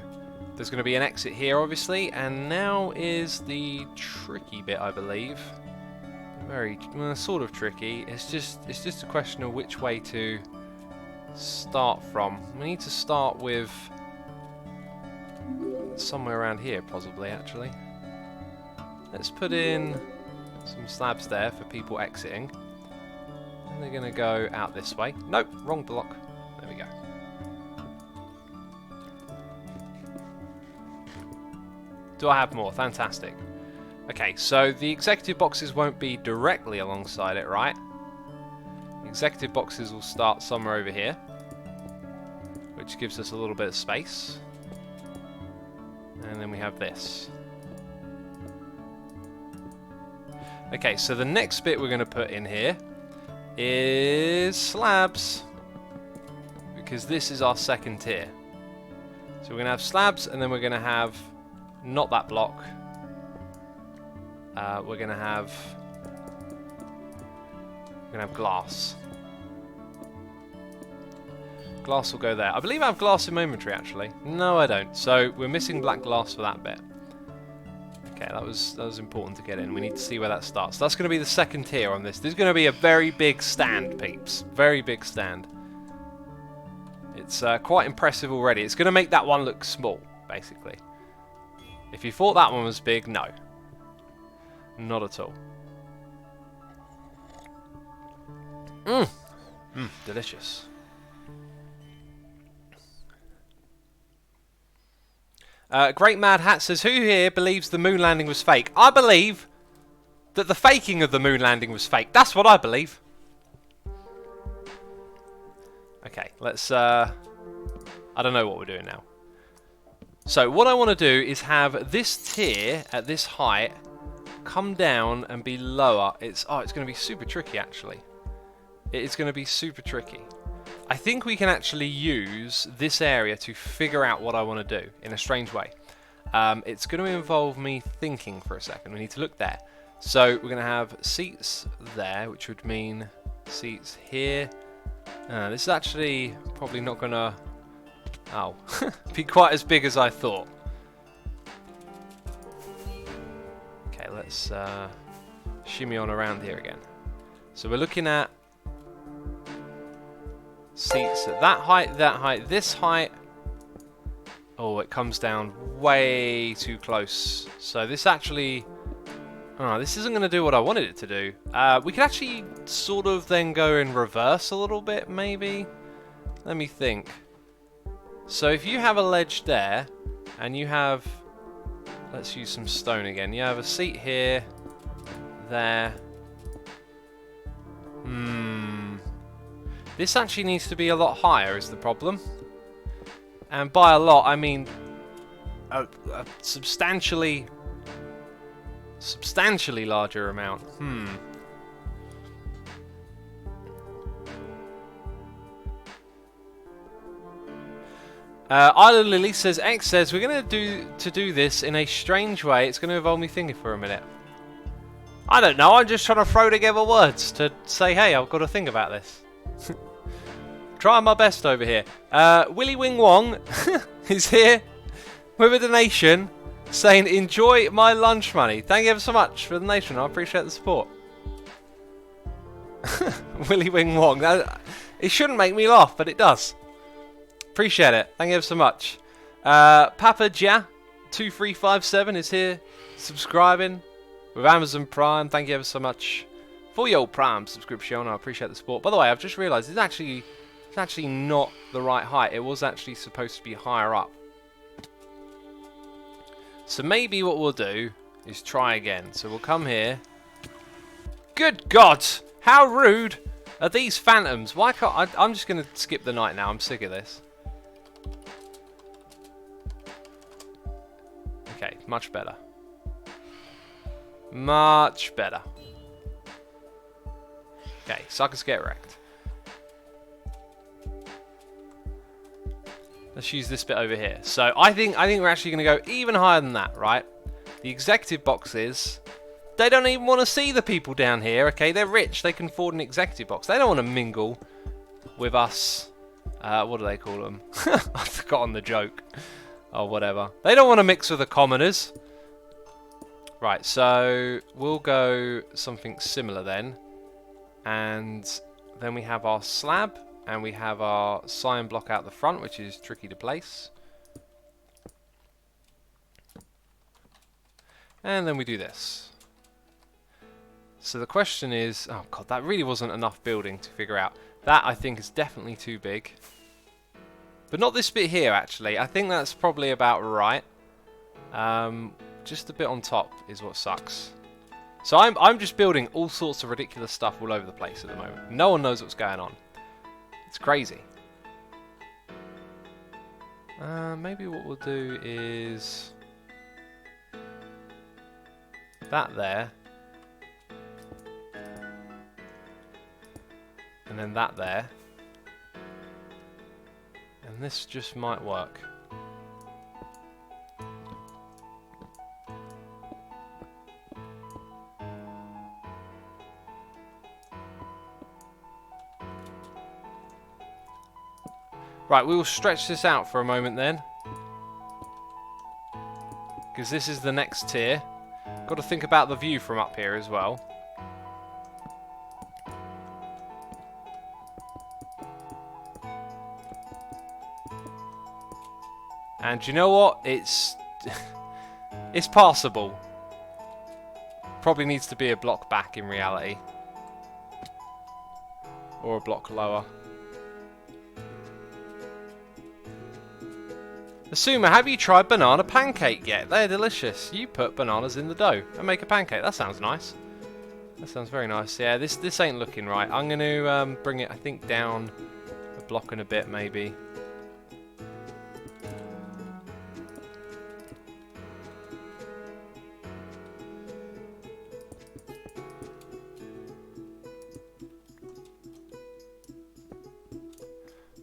S2: there's going to be an exit here, obviously, and now is the tricky bit, I believe. Very, well, sort of tricky. It's just a question of which way to start from. We need to start with somewhere around here, possibly, actually. Let's put in some slabs there for people exiting. And they're going to go out this way. Nope, wrong block. There we go. Do I have more? Fantastic. Okay, so the executive boxes won't be directly alongside it, right? The executive boxes will start somewhere over here, which gives us a little bit of space. And then we have this. Okay, so the next bit we're going to put in here is slabs, because this is our second tier. So we're going to have slabs, and then we're going to have not that block. We're going to have glass. Glass will go there. I believe I have glass in my inventory, actually. No, I don't. So we're missing black glass for that bit. Okay, that was important to get in. We need to see where that starts. That's going to be the second tier on this. This is going to be a very big stand, peeps. Very big stand. It's quite impressive already. It's going to make that one look small, basically. If you thought that one was big, no. Not at all. Delicious. Great Mad Hat says, who here believes the moon landing was fake? I believe that the faking of the moon landing was fake. That's what I believe. Okay, let's... I don't know what we're doing now. So what I want to do is have this tier at this height come down and be lower. It's going to be super tricky, actually. It's going to be super tricky. I think we can actually use this area to figure out what I want to do in a strange way. It's going to involve me thinking for a second. We need to look there. So we're going to have seats there, which would mean seats here. This is actually probably not going to be quite as big as I thought. Okay, let's shimmy on around here again. So we're looking at seats at that height, this height. Oh, it comes down way too close. So this actually... this isn't going to do what I wanted it to do. We could actually sort of then go in reverse a little bit, maybe. Let me think. So if you have a ledge there, and you have... Let's use some stone again. You have a seat here, there. This actually needs to be a lot higher is the problem. And by a lot, I mean a substantially larger amount. Island Lily says, X says, we're going to do this in a strange way. It's going to involve me thinking for a minute. I don't know. I'm just trying to throw together words to say, hey, I've got to think about this. Trying my best over here. Willy Wing Wong is here with a donation saying, enjoy my lunch money. Thank you ever so much for the donation. I appreciate the support. Willy Wing Wong. It shouldn't make me laugh, but it does. Appreciate it. Thank you ever so much. Papa Ja 2357 is here, subscribing with Amazon Prime. Thank you ever so much for your Prime subscription. I appreciate the support. By the way, I've just realised it's actually not the right height. It was actually supposed to be higher up. So maybe what we'll do is try again. So we'll come here. Good God! How rude are these phantoms? Why can't I'm just going to skip the night now. I'm sick of this. Okay, much better. Much better. Okay, suckers get wrecked. Let's use this bit over here. So I think we're actually going to go even higher than that, right? The executive boxes, they don't even want to see the people down here, okay? They're rich. They can afford an executive box. They don't want to mingle with us. What do they call them? I've forgotten the joke. Or whatever. They don't want to mix with the commoners. Right, so we'll go something similar then. And then we have our slab. And we have our sign block out the front, which is tricky to place. And then we do this. So the question is, oh god, that really wasn't enough building to figure out. That I think is definitely too big. But not this bit here actually. I think that's probably about right. Just the bit on top is what sucks. So I'm just building all sorts of ridiculous stuff all over the place at the moment. No one knows what's going on. It's crazy. Maybe what we'll do is that there. And then that there. And this just might work. Right, we will stretch this out for a moment then. Because this is the next tier. Got to think about the view from up here as well. And you know what? It's passable. Probably needs to be a block back in reality. Or a block lower. Asuma, have you tried banana pancake yet? They're delicious. You put bananas in the dough and make a pancake. That sounds nice. That sounds very nice. Yeah, this ain't looking right. I'm going to bring it, I think, down a block and a bit, maybe.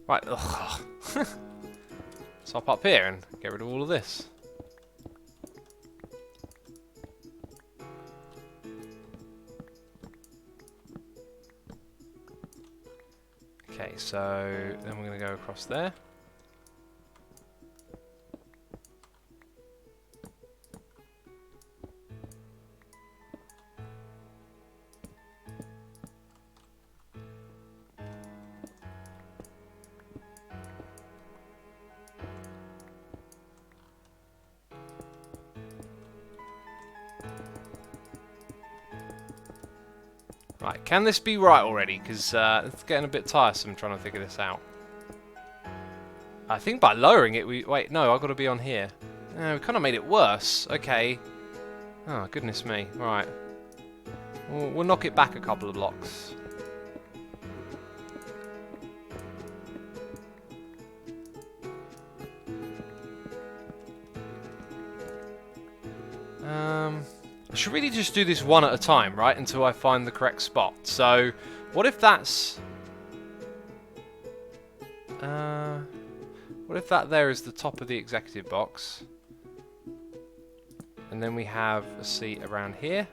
S2: Right, ugh. So I'll pop up here and get rid of all of this. Okay, so then we're going to go across there. Right, can this be right already? Because it's getting a bit tiresome trying to figure this out. I think by lowering it, wait, no, I've got to be on here. We kind of made it worse. Okay. Oh, goodness me. Right. We'll knock it back a couple of blocks. I should really just do this one at a time, right? Until I find the correct spot. So, what if that's... what if that there is the top of the executive box? And then we have a seat around here.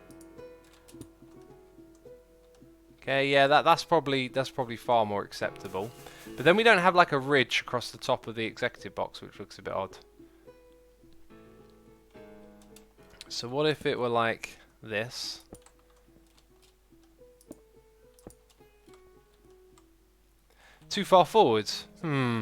S2: Okay, yeah, that's probably far more acceptable. But then we don't have like a ridge across the top of the executive box, which looks a bit odd. So what if it were like this? Too far forwards. Hmm.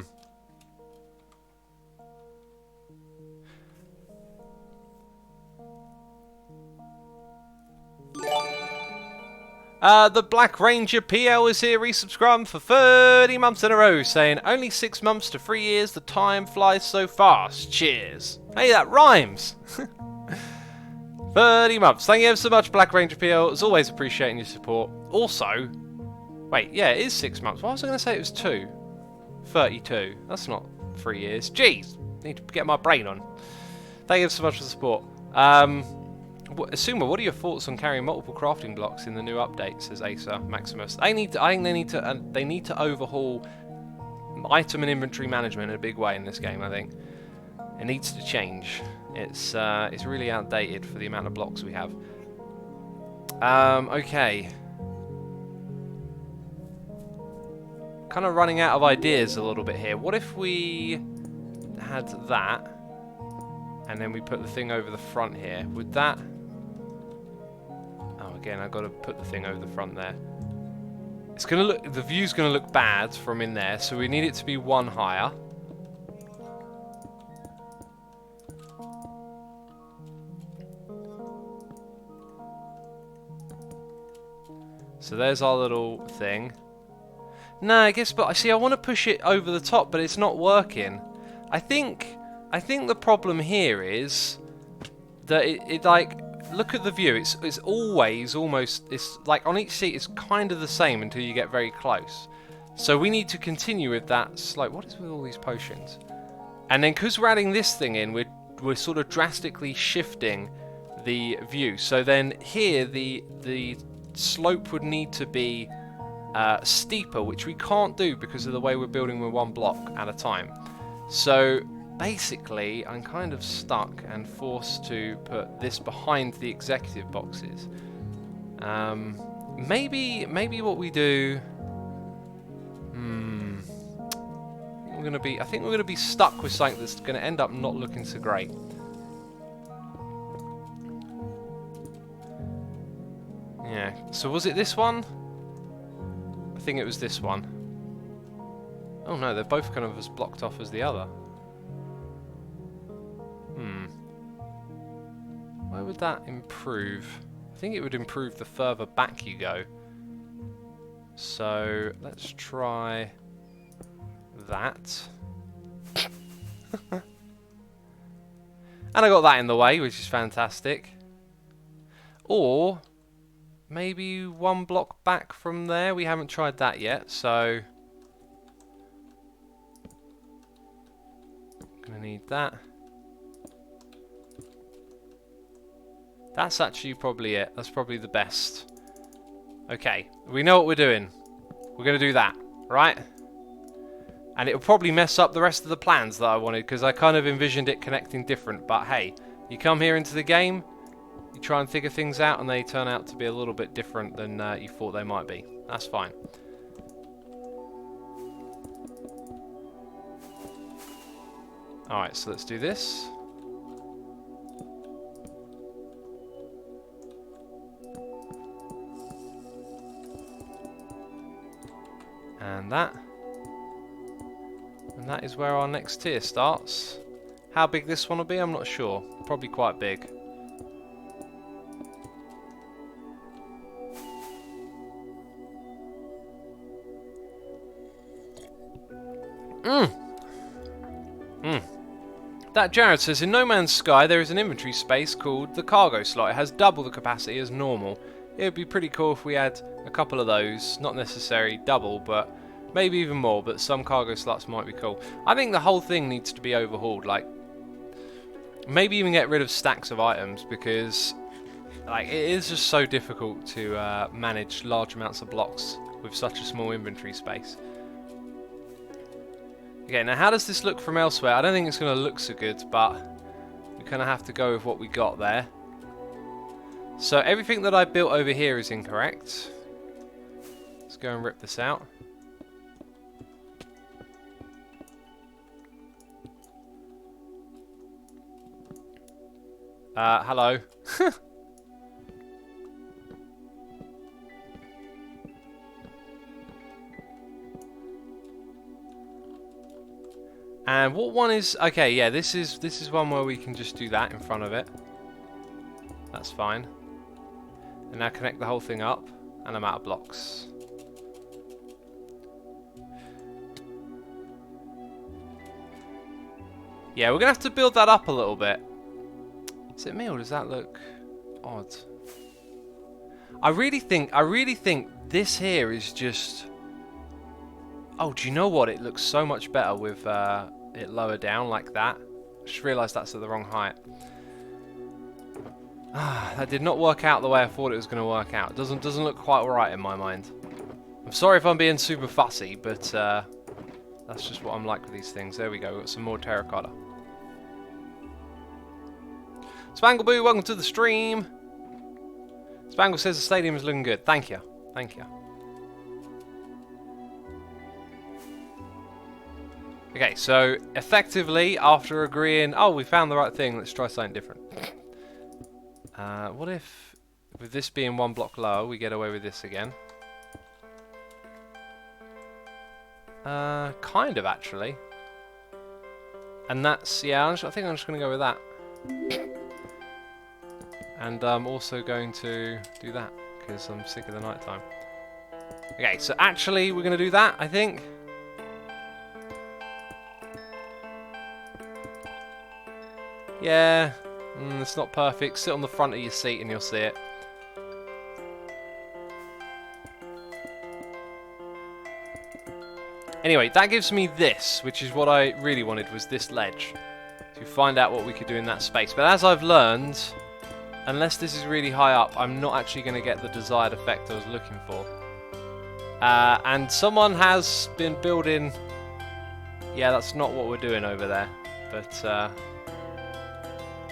S2: The Black Ranger PL is here, resubscribing for 30 months in a row, saying only 6 months to 3 years, the time flies so fast. Cheers. Hey, that rhymes. 30 months. Thank you ever so much, Black Ranger PL. As always, appreciating your support. Also, wait, yeah, it is 6 months. Why was I going to say it was 2? 32. That's not 3 years. Jeez, need to get my brain on. Thank you ever so much for the support. Asuma, what are your thoughts on carrying multiple crafting blocks in the new update? Says Acer Maximus. I think they need to overhaul item and inventory management in a big way in this game. I think it needs to change. It's really outdated for the amount of blocks we have. Okay. Kind of running out of ideas a little bit here. What if we had that, and then we put the thing over the front here? Would that? Oh, again, I've got to put the thing over the front there. It's gonna look. The view's gonna look bad from in there, so we need it to be one higher. So there's our little thing. No, I guess, but I see. I want to push it over the top, but it's not working. I think the problem here is that it like, look at the view. It's always almost. It's like on each seat. It's kind of the same until you get very close. So we need to continue with that. Like, what is with all these potions? And then because we're adding this thing in, we're sort of drastically shifting the view. So then here the slope would need to be steeper, which we can't do because of the way we're building with one block at a time. So basically I'm kind of stuck and forced to put this behind the executive boxes. Maybe what we do, I think we're gonna be stuck with something that's gonna end up not looking so great. Yeah, so was it this one? I think it was this one. Oh no, they're both kind of as blocked off as the other. Where would that improve? I think it would improve the further back you go. So let's try that. And I got that in the way, which is fantastic. Or maybe one block back from there. We haven't tried that yet, so gonna need that. That's actually probably it. That's probably the best. Okay, we know what we're doing. We're gonna do that, right? And it'll probably mess up the rest of the plans that I wanted, because I kind of envisioned it connecting different. But hey, you come here into the game, you try and figure things out, and they turn out to be a little bit different than you thought they might be. That's fine. Alright, so let's do this. And that. And that is where our next tier starts. How big this one will be, I'm not sure. Probably quite big. That Jared says, in No Man's Sky there is an inventory space called the cargo slot. It has double the capacity as normal. It would be pretty cool if we had a couple of those. Not necessarily double, but maybe even more. But some cargo slots might be cool. I think the whole thing needs to be overhauled. Like, maybe even get rid of stacks of items, because like, it is just so difficult to manage large amounts of blocks with such a small inventory space. Okay, now how does this look from elsewhere? I don't think it's going to look so good, but we kind of have to go with what we got there. So everything that I built over here is incorrect. Let's go and rip this out. Hello. And what one is... Okay, yeah, this is one where we can just do that in front of it. That's fine. And now connect the whole thing up, and I'm out of blocks. Yeah, we're gonna have to build that up a little bit. Is it me, or does that look odd? I really think this here is just... Oh, do you know what? It looks so much better with it lower down like that. I just realised that's at the wrong height. That did not work out the way I thought it was going to work out. It doesn't look quite right in my mind. I'm sorry if I'm being super fussy, but that's just what I'm like with these things. There we go. We've got some more terracotta. Spangleboo, welcome to the stream. Spangle says the stadium is looking good. Thank you. Thank you. Okay, so effectively, after agreeing, oh, we found the right thing, let's try something different. What if, with this being one block lower, we get away with this again? Kind of, actually. And that's, yeah, I think I'm just going to go with that. And I'm also going to do that, because I'm sick of the night time. Okay, so actually, we're going to do that, I think. Yeah, it's not perfect. Sit on the front of your seat and you'll see it. Anyway, that gives me this, which is what I really wanted, was this ledge. To find out what we could do in that space. But as I've learned, unless this is really high up, I'm not actually going to get the desired effect I was looking for. And someone has been building... Yeah, that's not what we're doing over there. But...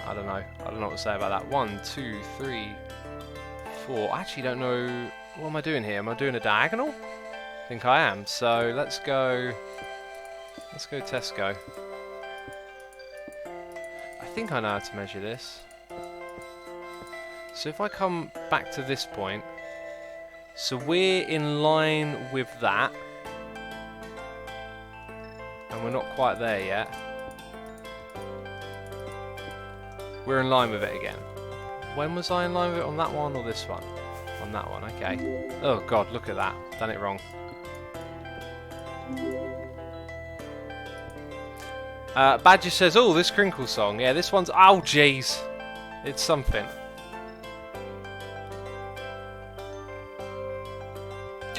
S2: I don't know. I don't know what to say about that. 1, 2, 3, 4. I actually don't know. What am I doing here? Am I doing a diagonal? I think I am. So let's go. Let's go Tesco. I think I know how to measure this. So if I come back to this point, so we're in line with that, and we're not quite there yet. We're in line with it again. When was I in line with it? On that one or this one? On that one, okay. Oh god, look at that. Done it wrong. Badger says, oh, this crinkle song. Yeah, this one's... Oh, jeez. It's something.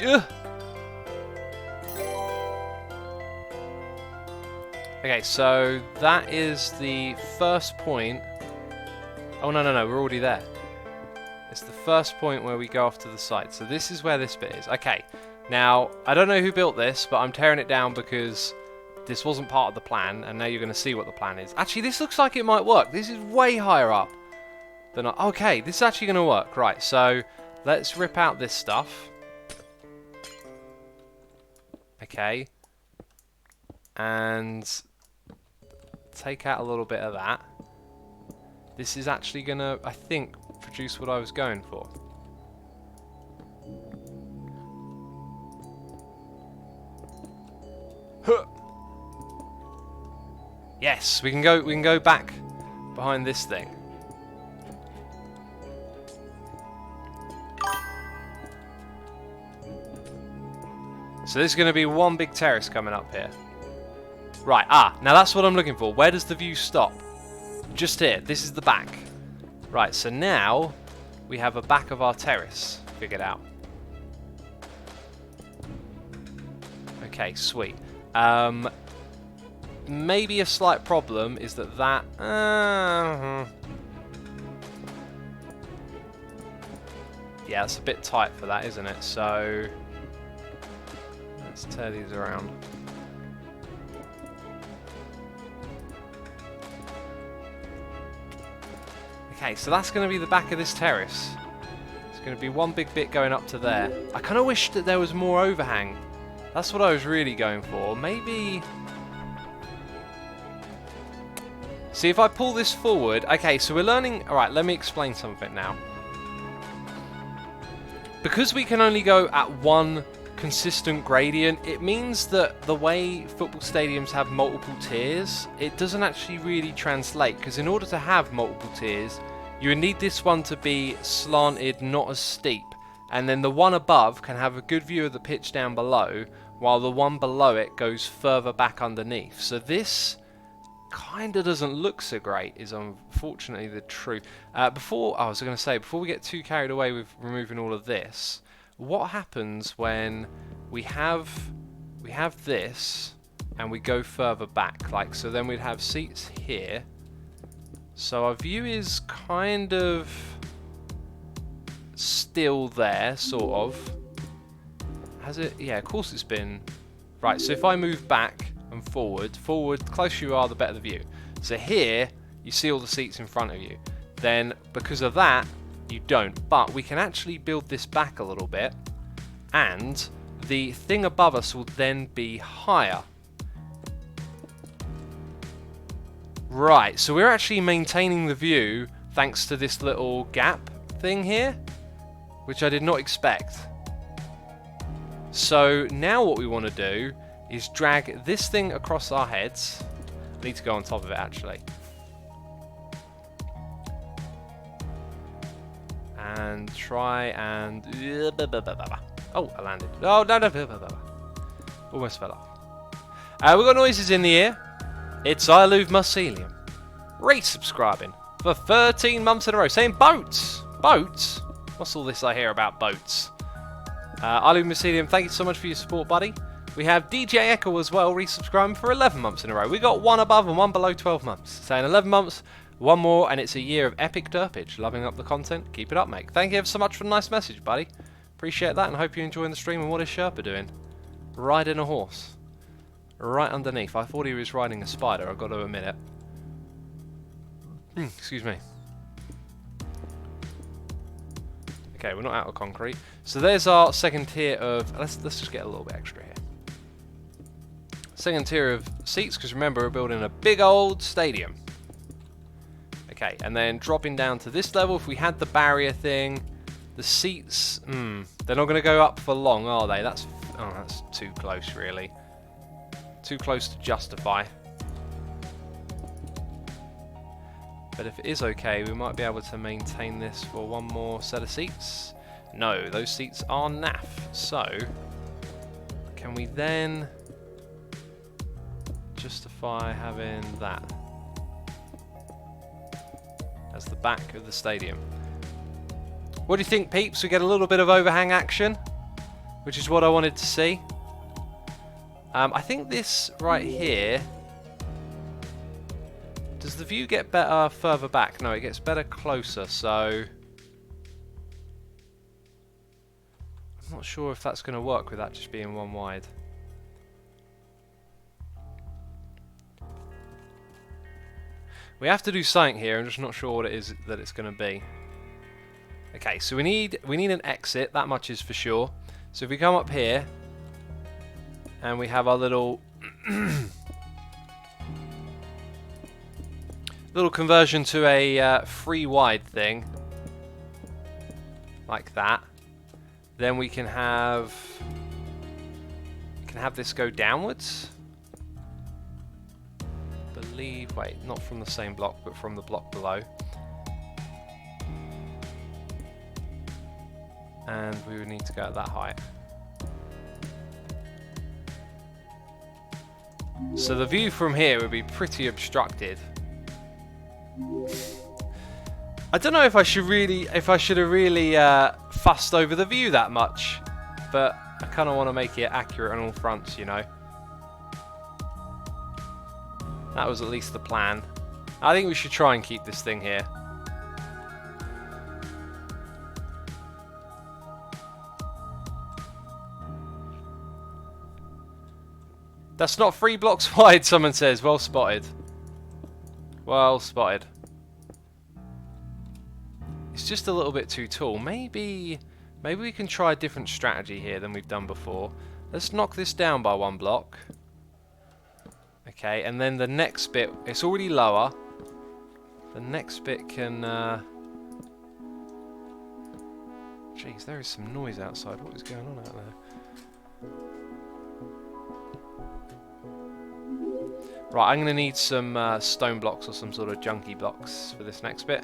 S2: Ugh. Okay, so that is the first point. Oh, no, we're already there. It's the first point where we go off to the side. So this is where this bit is. Okay, now, I don't know who built this, but I'm tearing it down because this wasn't part of the plan, and now you're going to see what the plan is. Actually, this looks like it might work. This is way higher up than I... Okay, this is actually going to work. Right, so let's rip out this stuff. Okay. And take out a little bit of that. This is actually going to, I think, produce what I was going for. Huh. Yes, we can go back behind this thing. So this is going to be one big terrace coming up here. Right, now that's what I'm looking for. Where does the view stop? Just here. This is the back. Right, so now we have a back of our terrace figured out. Okay, sweet. Maybe a slight problem is that yeah, it's a bit tight for that, isn't it? So let's tear these around. Okay, so that's going to be the back of this terrace. It's going to be one big bit going up to there. I kind of wish that there was more overhang. That's what I was really going for. Maybe... See, if I pull this forward... Okay, so we're learning... Alright, let me explain something now. Because we can only go at one consistent gradient, it means that the way football stadiums have multiple tiers, it doesn't actually really translate, because in order to have multiple tiers, you would need this one to be slanted, not as steep, and then the one above can have a good view of the pitch down below, while the one below it goes further back underneath. So this kind of doesn't look so great, is unfortunately the truth. Before we get too carried away with removing all of this, what happens when we have this and we go further back? Like, so then we'd have seats here. So our view is kind of still there, sort of. Has it? Yeah, of course it's been. Right, so if I move back and forward, the closer you are, the better the view. So here, you see all the seats in front of you. Then, because of that, you don't. But we can actually build this back a little bit, and the thing above us will then be higher. Right, so we're actually maintaining the view thanks to this little gap thing here, which I did not expect. So now what we want to do is drag this thing across our heads. I need to go on top of it actually. And try and... Oh, I landed. Oh, no. Almost fell off. We've got noises in the ear. It's Illuve Mycelium resubscribing for 13 months in a row, saying boats! Boats? What's all this I hear about boats? Illuve Mycelium, thank you so much for your support, buddy. We have DJ Echo as well, resubscribing for 11 months in a row. We got one above and one below 12 months. Saying 11 months, one more, and it's a year of epic derpage. Loving up the content. Keep it up, mate. Thank you ever so much for the nice message, buddy. Appreciate that, and hope you're enjoying the stream. And what is Sherpa doing? Riding a horse. Right underneath. I thought he was riding a spider, I've got to admit it. Excuse me. Okay, we're not out of concrete. So there's our second tier of... Let's just get a little bit extra here. Second tier of seats, because remember, we're building a big old stadium. Okay, and then dropping down to this level, if we had the barrier thing, the seats... they're not going to go up for long, are they? That's too close, really. Too close to justify. But if it is okay, we might be able to maintain this for one more set of seats. No, those seats are naff. So, can we then justify having that as the back of the stadium? What do you think, peeps? We get a little bit of overhang action, which is what I wanted to see. I think this right here... Does the view get better further back? No, it gets better closer, so... I'm not sure if that's going to work with that just being one wide. We have to do something here, I'm just not sure what it is that it's going to be. Okay, so we need an exit, that much is for sure. So if we come up here, and we have our little... little conversion to a free wide thing, like that. Then we can have this go downwards. Wait, not from the same block, but from the block below. And we would need to go at that height. So the view from here would be pretty obstructed. I don't know if I should have really fussed over the view that much, but I kind of want to make it accurate on all fronts, you know. That was at least the plan. I think we should try and keep this thing here. That's not 3 blocks wide, someone says. Well spotted. Well spotted. It's just a little bit too tall. Maybe we can try a different strategy here than we've done before. Let's knock this down by 1 block. Okay, and then the next bit, it's already lower. The next bit can... Jeez, there is some noise outside. What is going on out there? Right, I'm going to need some stone blocks or some sort of junky blocks for this next bit.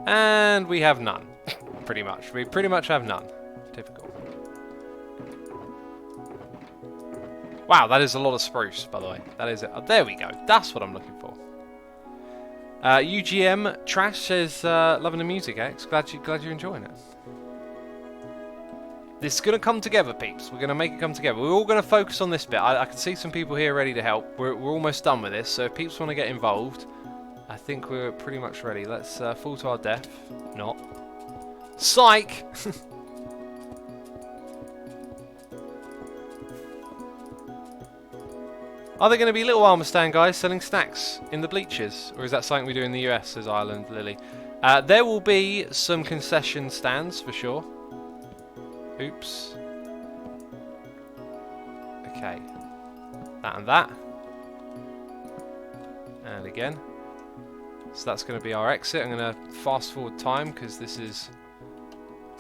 S2: And we have none, pretty much. We pretty much have none. Typical. Wow, that is a lot of spruce, by the way. That is it. Oh, there we go. That's what I'm looking for. UGM Trash says, loving the music, X. Glad you're enjoying it. This is going to come together, peeps. We're going to make it come together. We're all going to focus on this bit. I can see some people here ready to help. We're almost done with this, so if peeps want to get involved, I think we're pretty much ready. Let's fall to our death. Not. Psych! Are there going to be little armour stand guys selling snacks in the bleachers? Or is that something we do in the US, says Ireland Lily? There will be some concession stands for sure. Oops. Okay. That and that. And again. So that's going to be our exit. I'm going to fast forward time because this is...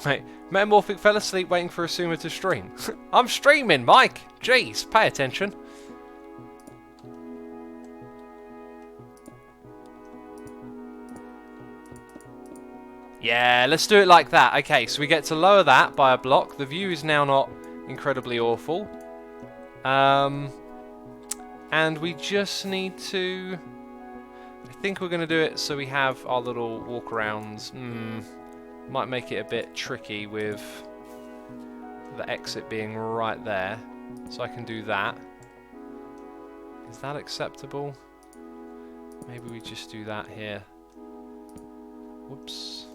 S2: Wait, Metamorphic fell asleep waiting for Asuma to stream. I'm streaming, Mike! Jeez, pay attention. Yeah, let's do it like that. Okay, so we get to lower that by a block. The view is now not incredibly awful. And we just need to... I think we're going to do it so we have our little walk-arounds. Might make it a bit tricky with the exit being right there. So I can do that. Is that acceptable? Maybe we just do that here. Whoops.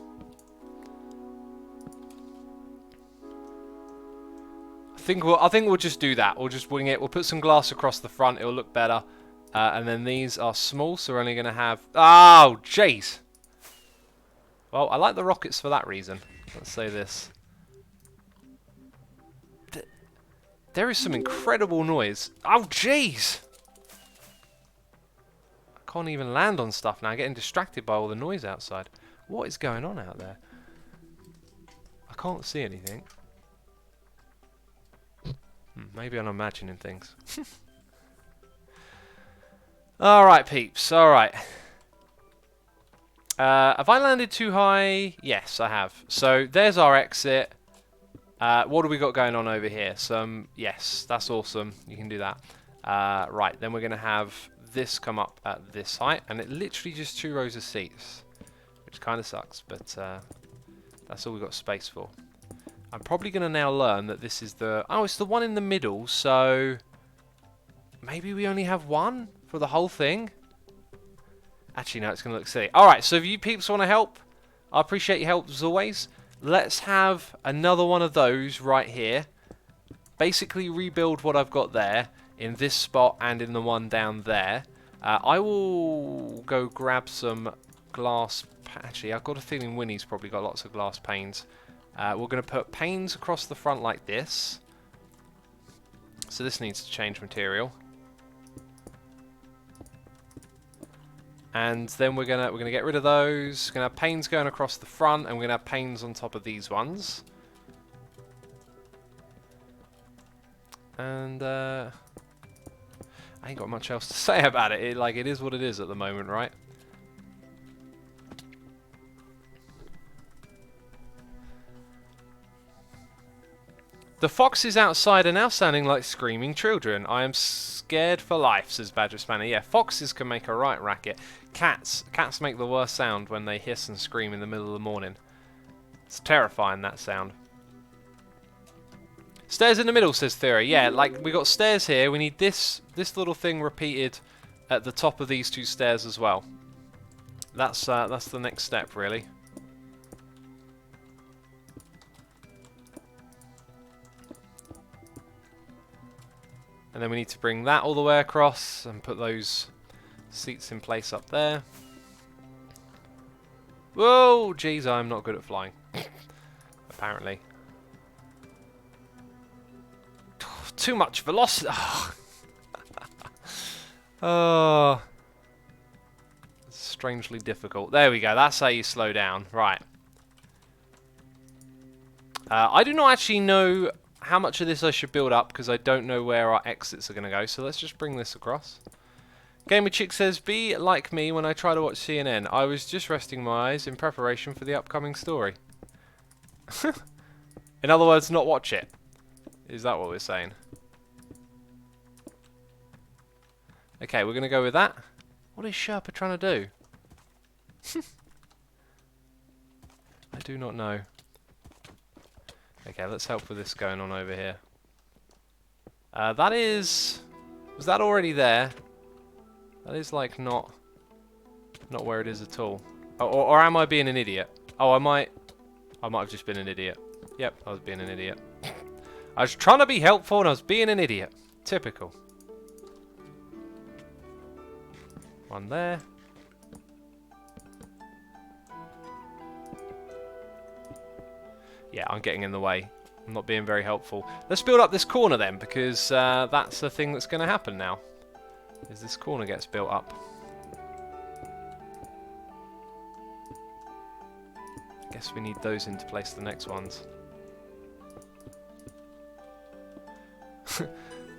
S2: I think we'll just do that. We'll just wing it. We'll put some glass across the front. It'll look better. And then these are small, so we're only going to have... Oh, jeez. Well, I like the rockets for that reason. Let's say this. There is some incredible noise. Oh, jeez. I can't even land on stuff now. Getting distracted by all the noise outside. What is going on out there? I can't see anything. Maybe I'm imagining things. Alright, peeps. Alright. Have I landed too high? Yes, I have. So, there's our exit. What do we got going on over here? Yes, that's awesome. You can do that. Right, then we're going to have this come up at this height. And it literally just 2 rows of seats. Which kind of sucks, but that's all we've got space for. I'm probably going to now learn that this is the... Oh, it's the one in the middle, so... Maybe we only have one for the whole thing? Actually, no, it's going to look silly. Alright, so if you peeps want to help, I appreciate your help as always. Let's have another one of those right here. Basically rebuild what I've got there in this spot and in the one down there. I will go grab some glass... Actually, I've got a feeling Winnie's probably got lots of glass panes. We're going to put panes across the front like this. So this needs to change material. And then we're gonna get rid of those. We're gonna have panes going across the front, and we're gonna have panes on top of these ones. And I ain't got much else to say about it. It is what it is at the moment, right? The foxes outside are now sounding like screaming children. I am scared for life, says Badger Spanner. Yeah, foxes can make a right racket. Cats make the worst sound when they hiss and scream in the middle of the morning. It's terrifying, that sound. Stairs in the middle, says Theory. Yeah, we got stairs here. We need this little thing repeated at the top of these 2 stairs as well. That's the next step, really. And then we need to bring that all the way across and put those seats in place up there. Whoa, jeez, I'm not good at flying. Apparently. Too much velocity. Oh. strangely difficult. There we go. That's how you slow down. Right. I do not actually know how much of this I should build up because I don't know where our exits are going to go. So let's just bring this across. Gamer Chick says, be like me when I try to watch CNN. I was just resting my eyes in preparation for the upcoming story. In other words, not watch it. Is that what we're saying? Okay, we're going to go with that. What is Sherpa trying to do? I do not know. Okay, let's help with this going on over here. That is... Was that already there? That is like not where it is at all. Oh, or am I being an idiot? Oh, I might have just been an idiot. Yep, I was being an idiot. I was trying to be helpful and I was being an idiot. Typical. One there. Yeah, I'm getting in the way. I'm not being very helpful. Let's build up this corner then, because that's the thing that's going to happen now. Is this corner gets built up. Guess we need those into place the next ones.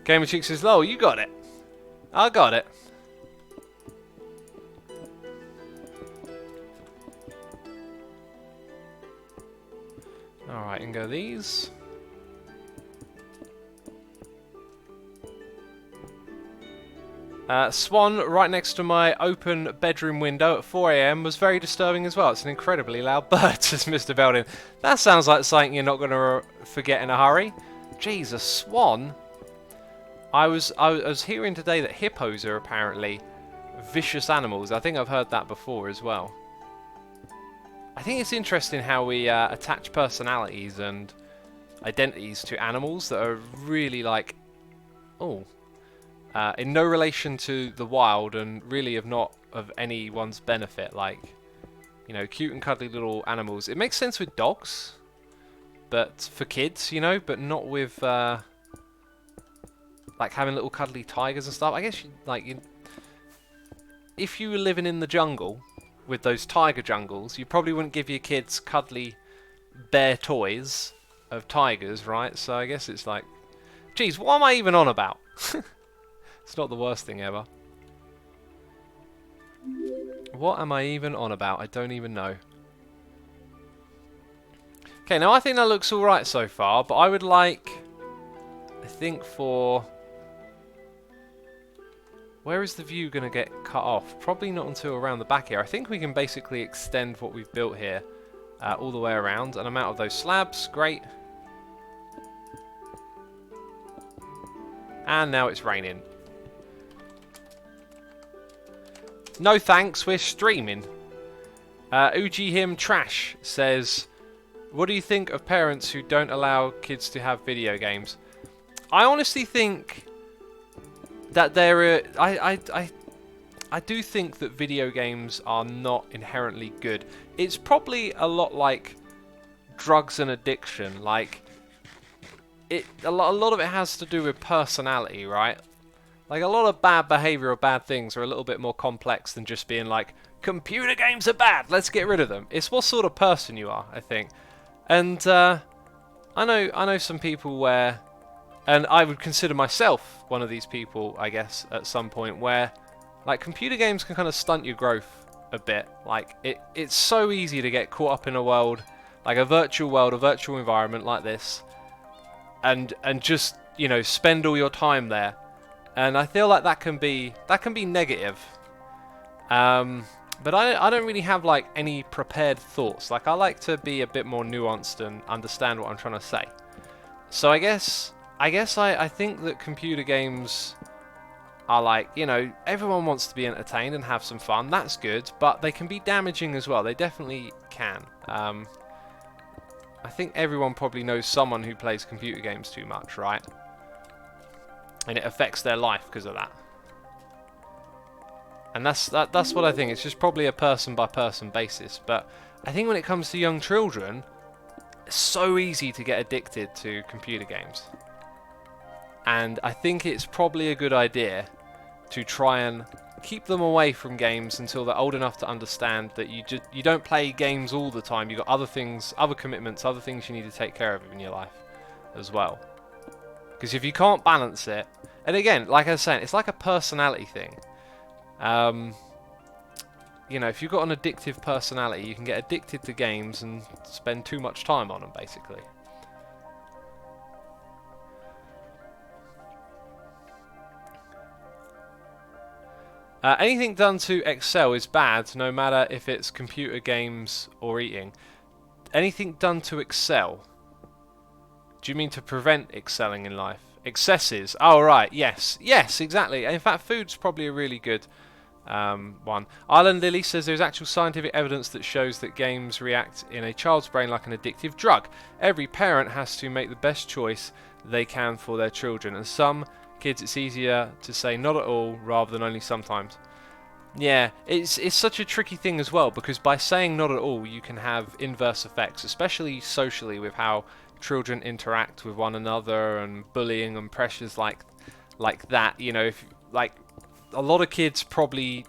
S2: Gamer Chick says, "Lol, you got it. I got it." Alright, and go these. Swan right next to my open bedroom window at 4 AM was very disturbing as well. It's an incredibly loud bird, says Mr. Belden. That sounds like something you're not going to forget in a hurry. Jesus, swan? I was hearing today that hippos are apparently vicious animals. I think I've heard that before as well. I think it's interesting how we attach personalities and identities to animals that are really like, in no relation to the wild and really not of anyone's benefit. Like, you know, cute and cuddly little animals. It makes sense with dogs, but for kids, you know, but not with like having little cuddly tigers and stuff. I guess if you were living in the jungle with those tiger jungles, you probably wouldn't give your kids cuddly bear toys of tigers, right? So I guess it's like, geez, what am I even on about? It's not the worst thing ever. What am I even on about? I don't even know. Okay, now I think that looks alright so far, but I would like, I think for... Where is the view going to get cut off? Probably not until around the back here. I think we can basically extend what we've built here all the way around. And I'm out of those slabs. Great. And now it's raining. No thanks, we're streaming. Uji Him Trash says, what do you think of parents who don't allow kids to have video games? I honestly think that there are... I do think that video games are not inherently good. It's probably a lot like drugs and addiction. Like, a lot of it has to do with personality, right? Like, a lot of bad behavior or bad things are a little bit more complex than just being like, computer games are bad, let's get rid of them. It's what sort of person you are, I think. And I know some people where, and I would consider myself one of these people, I guess, at some point, where like computer games can kind of stunt your growth a bit. Like, it's so easy to get caught up in a world, like a virtual environment like this, and just, you know, spend all your time there. And I feel like that can be negative. But I don't really have like any prepared thoughts. Like, I like to be a bit more nuanced and understand what I'm trying to say. So I guess I think that computer games are like, you know, everyone wants to be entertained and have some fun. That's good, but they can be damaging as well. They definitely can. I think everyone probably knows someone who plays computer games too much, right? And it affects their life because of that. And that's what I think. It's just probably a person by person basis. But I think when it comes to young children, it's so easy to get addicted to computer games. And I think it's probably a good idea to try and keep them away from games until they're old enough to understand that you don't play games all the time. You've got other things, other commitments, other things you need to take care of in your life as well. Because if you can't balance it, and again, like I was saying, it's like a personality thing. You know, if you've got an addictive personality, you can get addicted to games and spend too much time on them, basically. Anything done to excel is bad, no matter if it's computer games or eating. Anything done to excel? Do you mean to prevent excelling in life? Excesses. Oh, right. Yes. Yes, exactly. In fact, food's probably a really good one. Island Lily says there's actual scientific evidence that shows that games react in a child's brain like an addictive drug. Every parent has to make the best choice they can for their children, and some kids it's easier to say not at all rather than only sometimes. Yeah, it's such a tricky thing as well, because by saying not at all you can have inverse effects, especially socially, with how children interact with one another and bullying and pressures like that. You know, if like a lot of parents probably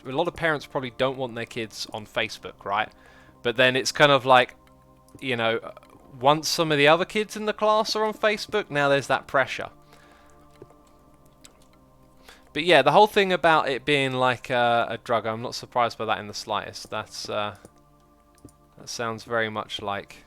S2: don't want their kids on Facebook, right? But then it's kind of like, you know, once some of the other kids in the class are on Facebook, now there's that pressure. But yeah, the whole thing about it being like a drug, I'm not surprised by that in the slightest. That sounds very much like,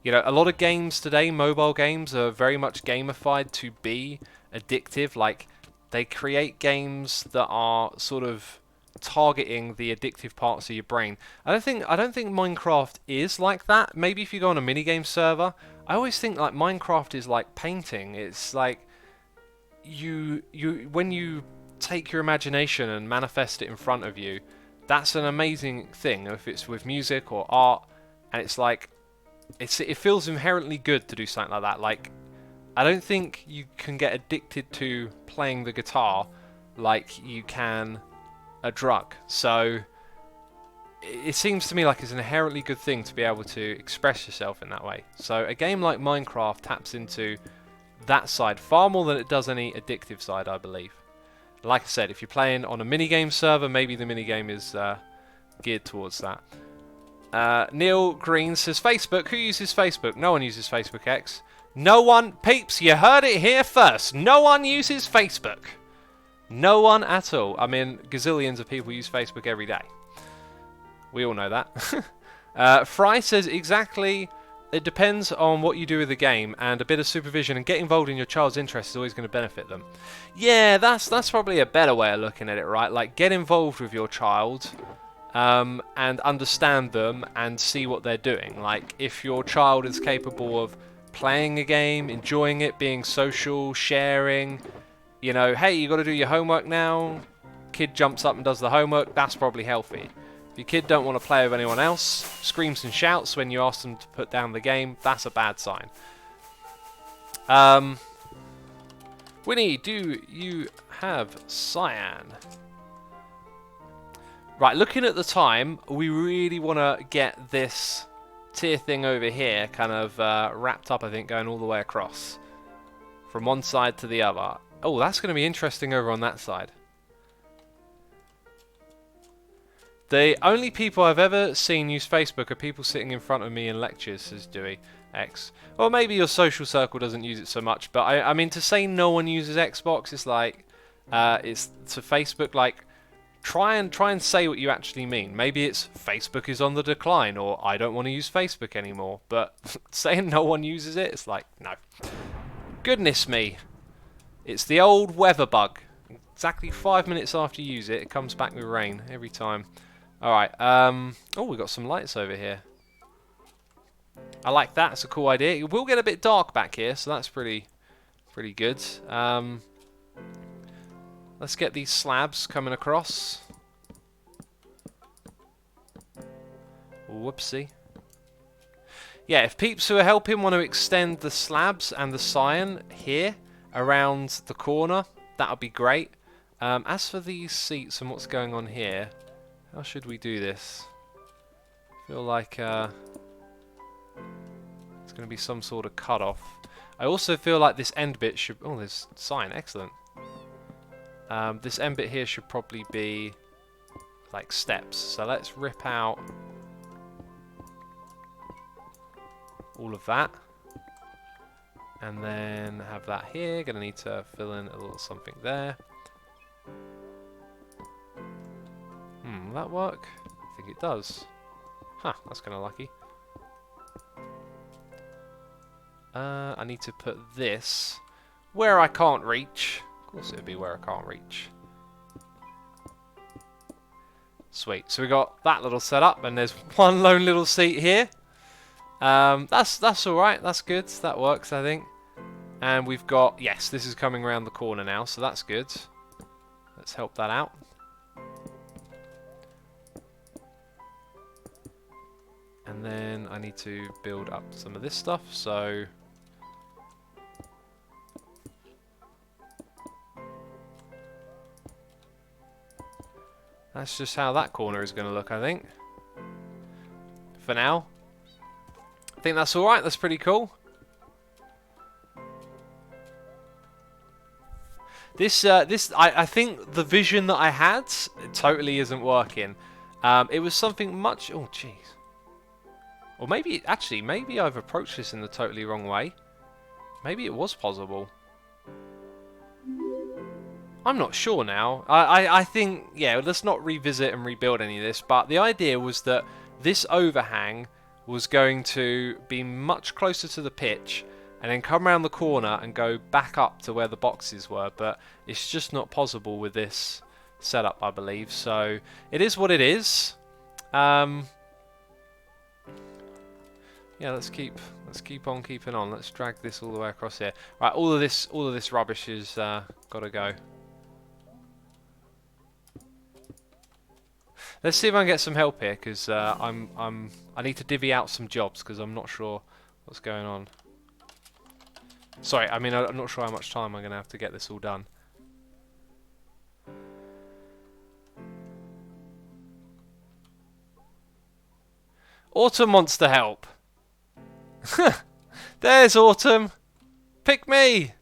S2: you know, a lot of games today, mobile games, are very much gamified to be addictive. Like, they create games that are sort of targeting the addictive parts of your brain. I don't think Minecraft is like that. Maybe if you go on a minigame server, I always think like Minecraft is like painting. It's like when you take your imagination and manifest it in front of you, that's an amazing thing. If it's with music or art, and it's like it feels inherently good to do something like that. Like, I don't think you can get addicted to playing the guitar like you can a drug. So it seems to me like it's an inherently good thing to be able to express yourself in that way. So a game like Minecraft taps into that side far more than it does any addictive side, I believe. Like I said, if you're playing on a minigame server, maybe the minigame is geared towards that. Neil Green says, Facebook, who uses Facebook? No one uses Facebook, X. No one, peeps, you heard it here first. No one uses Facebook. No one at all. I mean, gazillions of people use Facebook every day. We all know that. Fry says, exactly. It depends on what you do with the game, and a bit of supervision and get involved in your child's interest is always going to benefit them. Yeah, that's probably a better way of looking at it, right? Like, get involved with your child and understand them and see what they're doing. Like, if your child is capable of playing a game, enjoying it, being social, sharing, you know, hey, you got to do your homework now. Kid jumps up and does the homework. That's probably healthy. If your kid don't want to play with anyone else, screams and shouts when you ask them to put down the game, that's a bad sign. Winnie, do you have cyan? Right, looking at the time, we really want to get this tier thing over here kind of wrapped up, I think, going all the way across. From one side to the other. Oh, that's going to be interesting over on that side. The only people I've ever seen use Facebook are people sitting in front of me in lectures, says Dewey X. Or maybe your social circle doesn't use it so much, but I mean, to say no one uses Xbox, it's like, it's to Facebook, like, try and say what you actually mean. Maybe it's Facebook is on the decline, or I don't want to use Facebook anymore, but saying no one uses it, it's like, no. Goodness me. It's the old weather bug. Exactly 5 minutes after you use it, it comes back with rain every time. Alright, oh, we've got some lights over here. I like that, it's a cool idea. It will get a bit dark back here, so that's pretty good. Let's get these slabs coming across. Whoopsie. Yeah, if peeps who are helping want to extend the slabs and the cyan here around the corner, that would be great. As for these seats and what's going on here, how should we do this? I feel like it's going to be some sort of cut-off. I also feel like this end bit should... Oh, there's cyan, excellent. This end bit here should probably be like steps. So let's rip out all of that. And then have that here. Gonna need to fill in a little something there. Will that work? I think it does. Huh, that's kind of lucky. I need to put this where I can't reach. Of course it would be where I can't reach. Sweet. So we got that little setup, and there's one lone little seat here. That's all right. That's good. That works, I think. And we've got, yes, this is coming around the corner now, so that's good. Let's help that out. And then I need to build up some of this stuff, so that's just how that corner is going to look, I think. For now. I think that's alright, that's pretty cool. I think the vision that I had totally isn't working. It was something much... Oh, jeez. Or maybe, actually, maybe I've approached this in the totally wrong way. Maybe it was possible. I'm not sure now. I think, yeah, let's not revisit and rebuild any of this, but the idea was that this overhang was going to be much closer to the pitch and then come around the corner and go back up to where the boxes were, but it's just not possible with this setup, I believe. So it is what it is. Yeah, let's keep on keeping on. Let's drag this all the way across here. Right, all of this rubbish is got to go. Let's see if I can get some help here, because I need to divvy out some jobs because I'm not sure what's going on. Sorry, I mean I'm not sure how much time I'm going to have to get this all done. Autumn wants to help. There's Autumn. Pick me.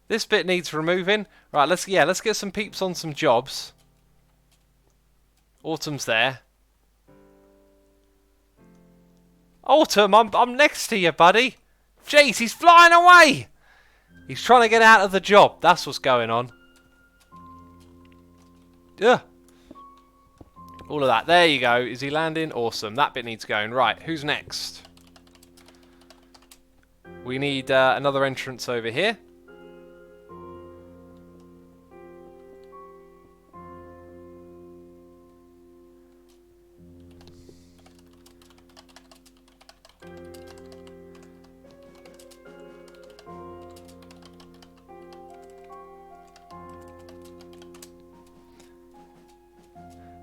S2: This bit needs removing. Right, let's get some peeps on some jobs. Autumn's there. Autumn, I'm next to you, buddy. Jeez, he's flying away. He's trying to get out of the job. That's what's going on. Yeah. All of that. There you go. Is he landing? Awesome. That bit needs going. Right, who's next? We need another entrance over here.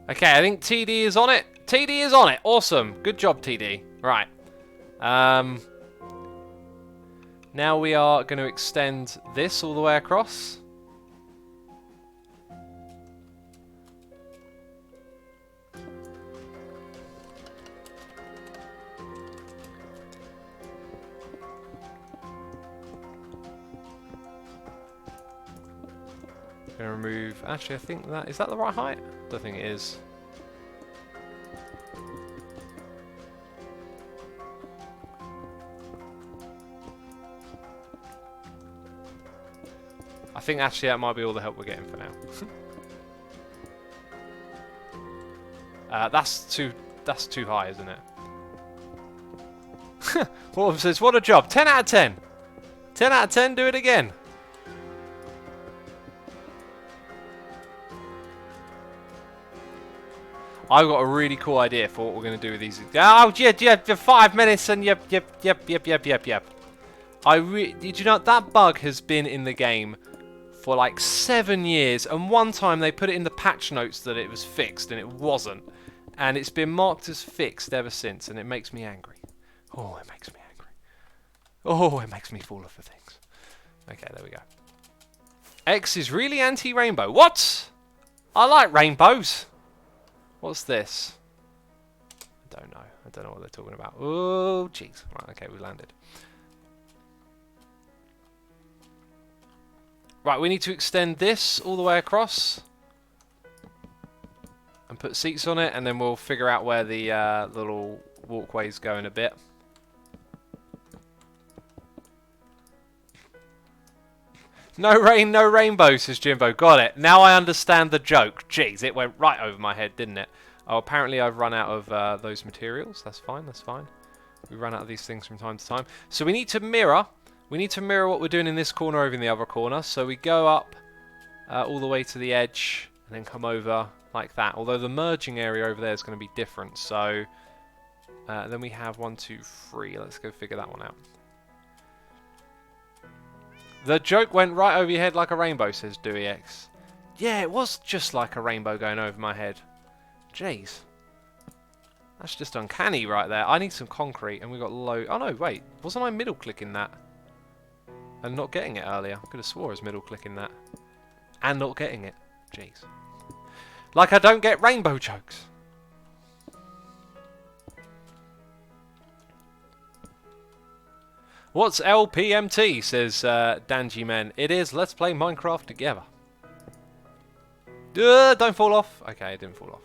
S2: Okay, I think TD is on it. TD is on it. Awesome. Good job, TD. Right. Now we are going to extend this all the way across. Going to remove... Actually, I think that... Is that the right height? I don't think it is. I think actually that might be all the help we're getting for now. That's too high, isn't it? Wolf says, what a job. 10 out of 10. 10 out of 10, do it again. I've got a really cool idea for what we're going to do with these. Oh, yeah, 5 minutes and yep. Did you know that bug has been in the game for like 7 years, and one time they put it in the patch notes that it was fixed, and it wasn't. And it's been marked as fixed ever since, and it makes me angry. Oh, it makes me angry. Oh, it makes me fall off for things. Okay, there we go. X is really anti-rainbow. What? I like rainbows. What's this? I don't know. I don't know what they're talking about. Oh, jeez. Right, okay, we landed. Right, we need to extend this all the way across. And put seats on it, and then we'll figure out where the little walkways go in a bit. No rain, no rainbow, says Jimbo. Got it. Now I understand the joke. Jeez, it went right over my head, didn't it? Oh, apparently I've run out of those materials. That's fine, that's fine. We run out of these things from time to time. So we need to mirror. We need to mirror what we're doing in this corner over in the other corner. So we go up all the way to the edge and then come over like that. Although the merging area over there is going to be different. So then we have 1, 2, 3. Let's go figure that one out. The joke went right over your head like a rainbow, says DeweyX. Yeah, it was just like a rainbow going over my head. Jeez. That's just uncanny right there. I need some concrete, and we got low... Oh, no, wait. Wasn't I middle-clicking that? And not getting it earlier? I could have swore I was middle-clicking that. And not getting it. Jeez. Like I don't get rainbow jokes. What's LPMT, says Danji Men. It is, let's play Minecraft together. Don't fall off. Okay, it didn't fall off.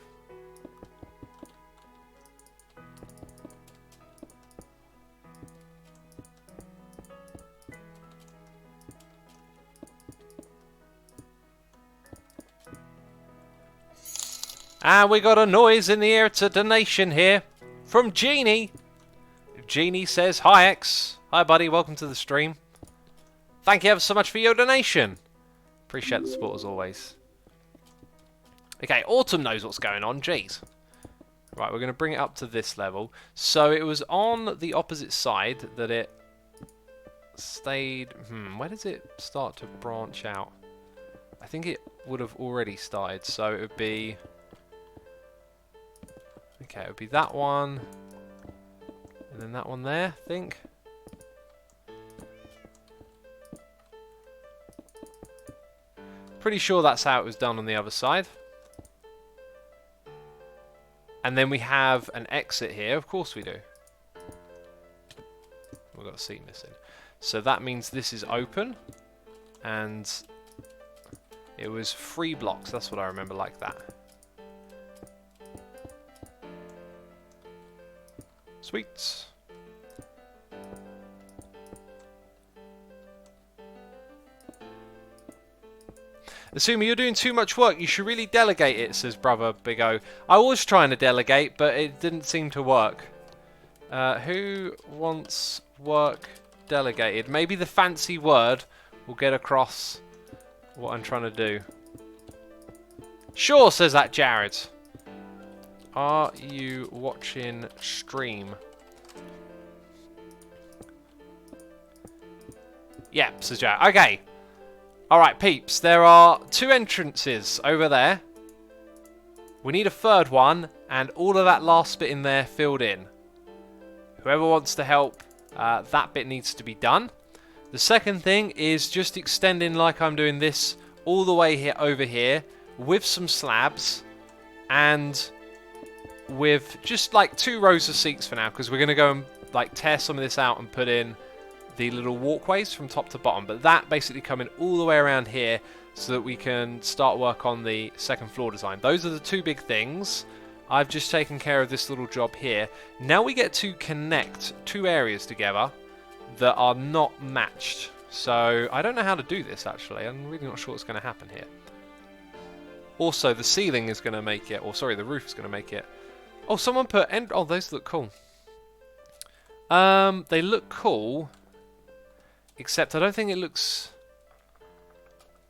S2: And we got a noise in the air. It's a donation here from Genie. Genie says, hi X. Hi buddy, welcome to the stream. Thank you ever so much for your donation. Appreciate the support as always. Okay, Autumn knows what's going on, jeez. Right, we're going to bring it up to this level. So it was on the opposite side that it stayed... where does it start to branch out? I think it would have already started, so it would be... Okay, it would be that one. And then that one there, I think. Pretty sure that's how it was done on the other side. And then we have an exit here. Of course we do. We've got a seat missing. So that means this is open. And it was 3 blocks. That's what I remember, like that. Sweet. Assuming you're doing too much work, you should really delegate it, says brother Big O. I was trying to delegate, but it didn't seem to work. Who wants work delegated? Maybe the fancy word will get across what I'm trying to do. Sure, says that Jared. Are you watching stream? Yep, says Jared. Okay. Alright, peeps. There are 2 entrances over there. We need a 3rd one, and all of that last bit in there filled in. Whoever wants to help, that bit needs to be done. The second thing is just extending like I'm doing this all the way here over here with some slabs and with just like 2 rows of seats for now, because we're going to go and like tear some of this out and put in the little walkways from top to bottom, but that basically coming all the way around here so that we can start work on the 2nd floor design. Those are the 2 big things. I've just taken care of this little job here. Now we get to connect 2 areas together that are not matched. So I don't know how to do this actually. I'm really not sure what's going to happen here. Also, the ceiling is going to make it, or sorry, the roof is going to make it. Oh, someone put oh, those look cool. They look cool. Except I don't think it looks...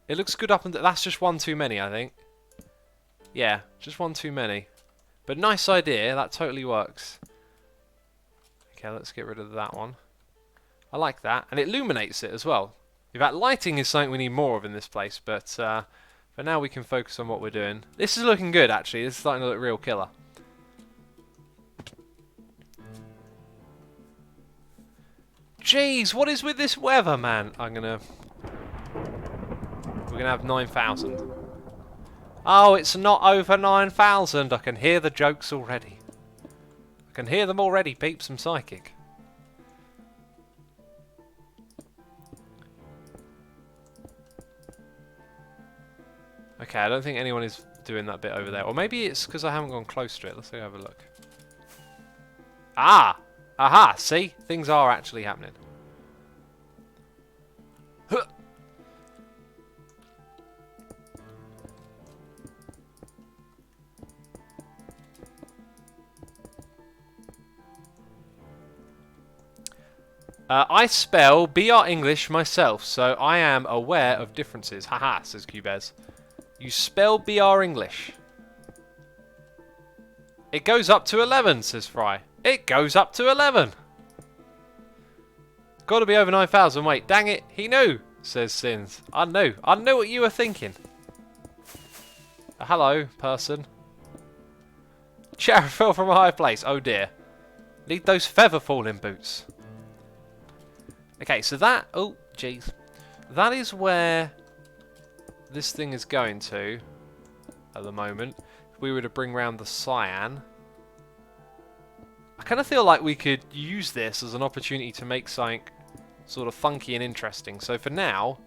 S2: It looks good up and... That's just 1 too many, I think. Yeah, just 1 too many. But nice idea. That totally works. Okay, let's get rid of that one. I like that. And it illuminates it as well. In fact, lighting is something we need more of in this place. But for now, we can focus on what we're doing. This is looking good, actually. This is starting to look real killer. Jeez, what is with this weather, man? We're gonna have 9,000. Oh, it's not over 9,000. I can hear the jokes already. I can hear them already, peeps. I'm psychic. Okay, I don't think anyone is doing that bit over there. Or maybe it's because I haven't gone close to it. Let's go have a look. Ah! Aha! See? Things are actually happening. Huh. I spell BR English myself, so I am aware of differences. Haha, says Cubez. You spell BR English. It goes up to 11, says Fry. It goes up to 11. Got to be over 9,000. Wait, dang it. He knew, says Sins. I knew. I knew what you were thinking. Hello, person. Chair fell from a high place. Oh dear. Need those feather falling boots. Okay, so that... Oh, jeez. That is where this thing is going to at the moment. If we were to bring round the cyan, I kind of feel like we could use this as an opportunity to make something sort of funky and interesting. So for now,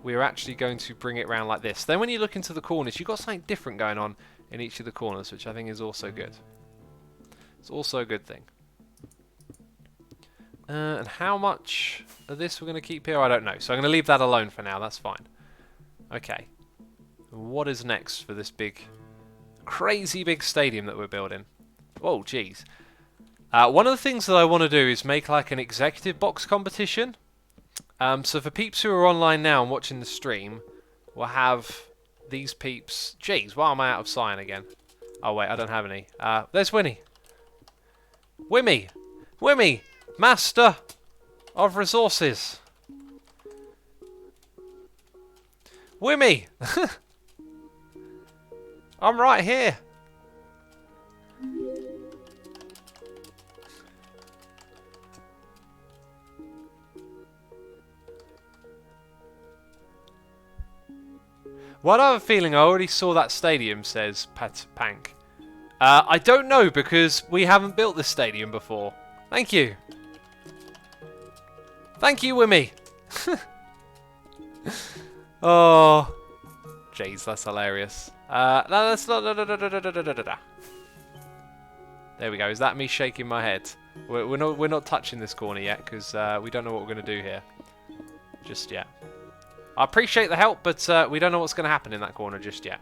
S2: we're actually going to bring it round like this. Then when you look into the corners, you've got something different going on in each of the corners, which I think is also good. It's also a good thing. And how much of this we're going to keep here, I don't know. So I'm going to leave that alone for now. That's fine. Okay. What is next for this big, crazy big stadium that we're building? Oh, jeez. One of the things that I want to do is make like an executive box competition. So for peeps who are online now and watching the stream, we'll have these peeps. Jeez, why am I out of cyan again? Oh wait, I don't have any. There's Winnie. Wimmy! Wimmy! Master of resources. Wimmy! I'm right here. What I have a feeling I already saw that stadium, says Pat Pank. I don't know because we haven't built this stadium before. Thank you. Thank you, Wimmy. Oh, jeez, that's hilarious. No, that's not. There we go. Is that me shaking my head? We're not touching this corner yet because we don't know what we're going to do here just yet. I appreciate the help, but we don't know what's going to happen in that corner just yet.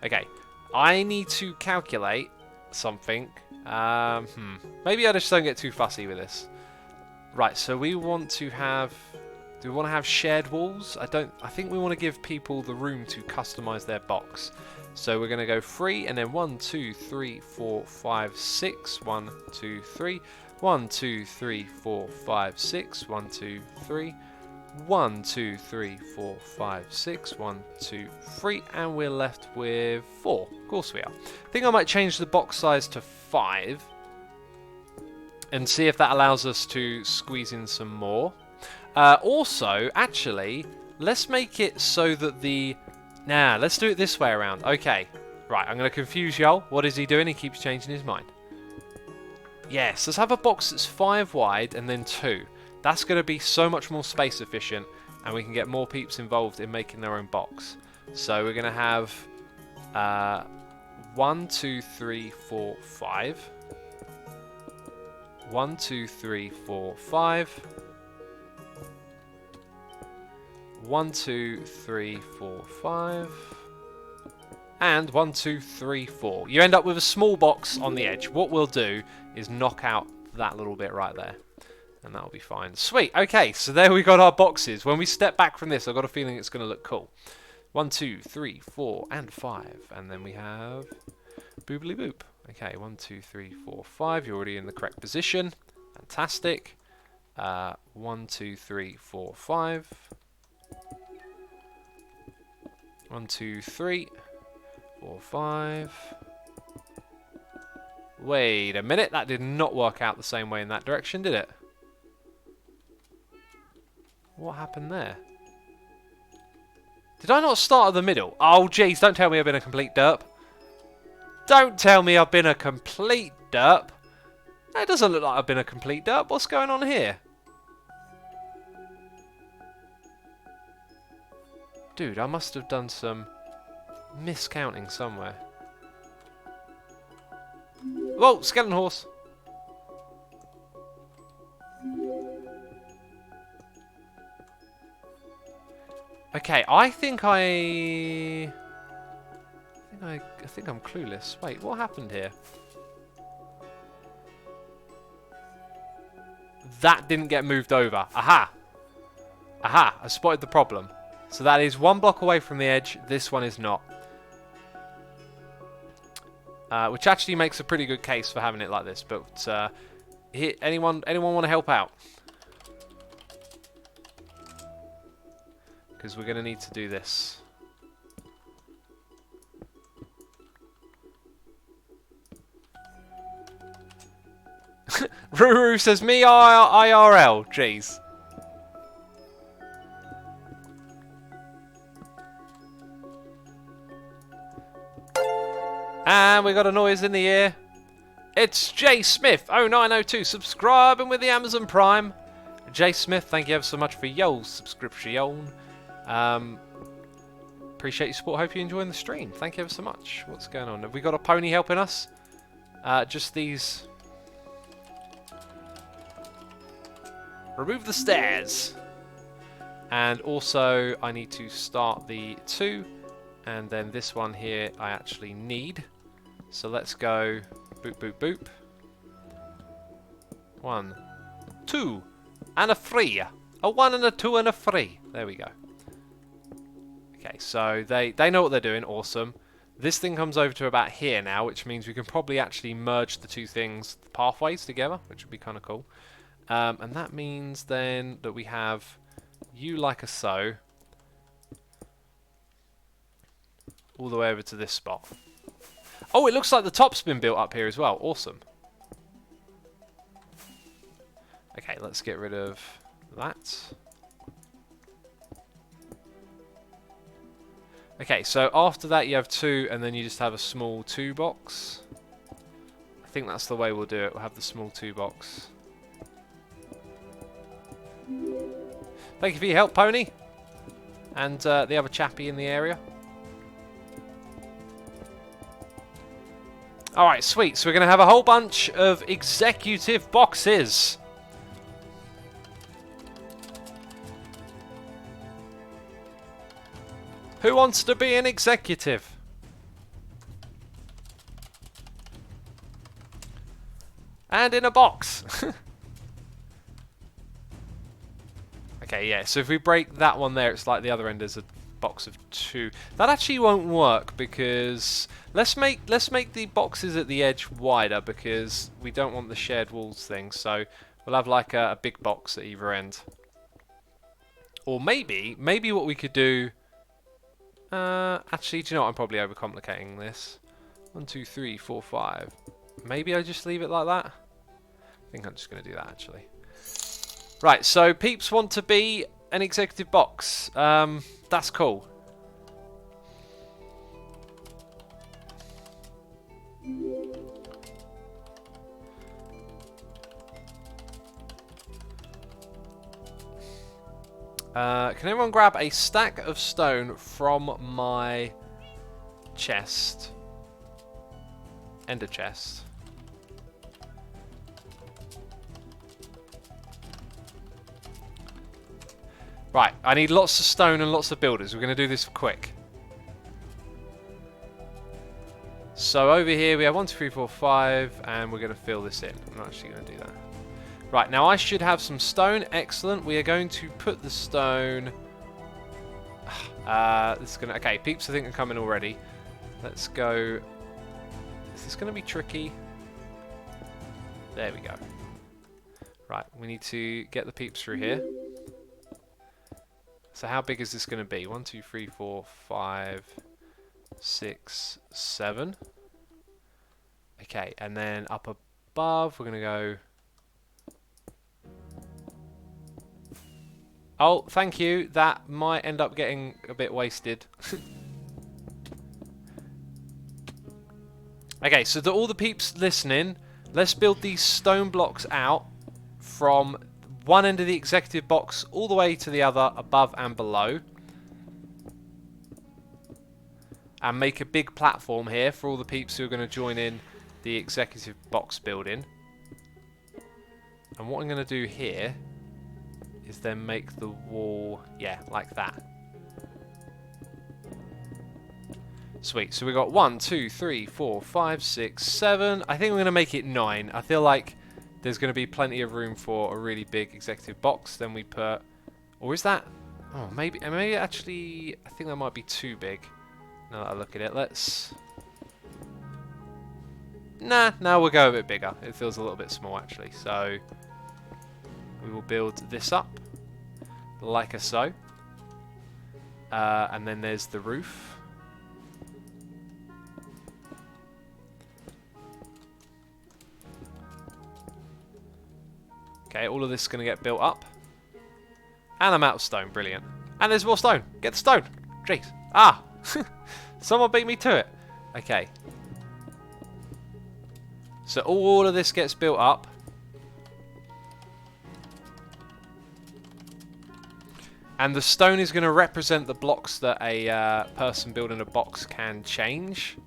S2: Okay, I need to calculate something. Maybe I just don't get too fussy with this. Right, so we want to have... Do we want to have shared walls? I think we want to give people the room to customize their box. So we're going to go 3 and then 1, 2, 3, 4, 5, 6. 1, 2, 3. 1, 2, 3, 4, 5, 6. 1, 2, 3. 1, 2, 3, 4, 5, 6. 1, 2, 3. And we're left with 4. Of course we are. I think I might change the box size to 5. And see if that allows us to squeeze in some more. Also, actually, let's make it so that the... Nah, let's do it this way around. Okay. Right, I'm going to confuse y'all. What is he doing? He keeps changing his mind. Yes, let's have a box that's 5 wide and then 2. That's going to be so much more space efficient and we can get more peeps involved in making their own box. So we're going to have 1, 2, 3, 4, 5. 1, 2, 3, 4, 5. 1, 2, 3, 4, 5. And 1, 2, 3, 4. You end up with a small box on the edge. What we'll do is knock out that little bit right there. And that'll be fine. Sweet. Okay, so there we got our boxes. When we step back from this, I've got a feeling it's going to look cool. 1, 2, 3, 4, and 5. And then we have boobly boop. Okay, 1, 2, 3, 4, 5. You're already in the correct position. Fantastic. 1, 2, 3, 4, 5. 1, 2, 3, 4, 5. Wait a minute, that did not work out the same way in that direction, did it? What happened there? Did I not start at the middle? Oh, jeez, don't tell me I've been a complete derp. Don't tell me I've been a complete derp. It doesn't look like I've been a complete derp. What's going on here? Dude, I must have done some... miscounting somewhere. Whoa, skeleton horse. Okay, I think I'm clueless. Wait, what happened here? That didn't get moved over. Aha! Aha! I spotted the problem. So that is 1 block away from the edge. This one is not. Which actually makes a pretty good case for having it like this. But anyone want to help out? Because we're going to need to do this. Ruru says, me IRL. Jeez. And we got a noise in the ear. It's Jay Smith 0902 subscribing with the Amazon Prime. Jay Smith, thank you ever so much for your subscription. Appreciate your support. Hope you're enjoying the stream. Thank you ever so much. What's going on? Have we got a pony helping us? Just these. Remove the stairs. And also, I need to start the 2. And then this one here, I actually need. So let's go boop, boop, boop. 1, 2, and a 3. A 1 and a 2 and a 3. There we go. Okay, so they know what they're doing. Awesome. This thing comes over to about here now, which means we can probably actually merge the two things, the pathways together, which would be kind of cool. And that means then that we have you like a so, all the way over to this spot. Oh, it looks like the top's been built up here as well. Awesome. Okay, let's get rid of that. Okay, so after that you have 2, and then you just have a small 2 box. I think that's the way we'll do it. We'll have the small 2 box. Thank you for your help, Pony. And the other chappie in the area. Alright, sweet. So we're going to have a whole bunch of executive boxes. Who wants to be an executive? And in a box. Okay, yeah, so if we break that one there, it's like the other end is a box of 2. That actually won't work because let's make the boxes at the edge wider because we don't want the shared walls thing. So we'll have like a big box at either end. Or maybe what we could do. Actually, do you know what? I'm probably overcomplicating this. 1, 2, 3, 4, 5. Maybe I just leave it like that. I think I'm just going to do that actually. Right, so peeps want to be an executive box. That's cool. Can everyone grab a stack of stone from my chest? Ender chest. Right, I need lots of stone and lots of builders. We're going to do this quick. So over here we have 1, 2, 3, 4, 5, and we're going to fill this in. I'm not actually going to do that. Right, now I should have some stone. Excellent. We are going to put the stone... this is going to... Okay, peeps I think are coming already. Let's go... Is this going to be tricky? There we go. Right, we need to get the peeps through here. So how big is this going to be? 1, 2, 3, 4, 5, 6, 7. Okay, and then up above we're going to go... Oh, thank you. That might end up getting a bit wasted. Okay, so all the peeps listening, let's build these stone blocks out from one end of the executive box all the way to the other, above and below. and make a big platform here for all the peeps who are going to join in the executive box building. And what I'm going to do here is then make the wall, yeah, like that. Sweet. So we got 1, 2, 3, 4, 5, 6, 7. I think we're going to make it 9. I feel like there's going to be plenty of room for a really big executive box. Then we put, or is that? Oh, maybe actually, I think that might be too big. Now that I look at it, let's. Nah, we'll go a bit bigger. It feels a little bit small actually. So we will build this up like so. And then there's the roof. Okay, all of this is going to get built up. And I'm out of stone. Brilliant. And there's more stone. Get the stone. Jeez. Ah! Someone beat me to it. Okay. So all of this gets built up. And the stone is going to represent the blocks that a person building a box can change.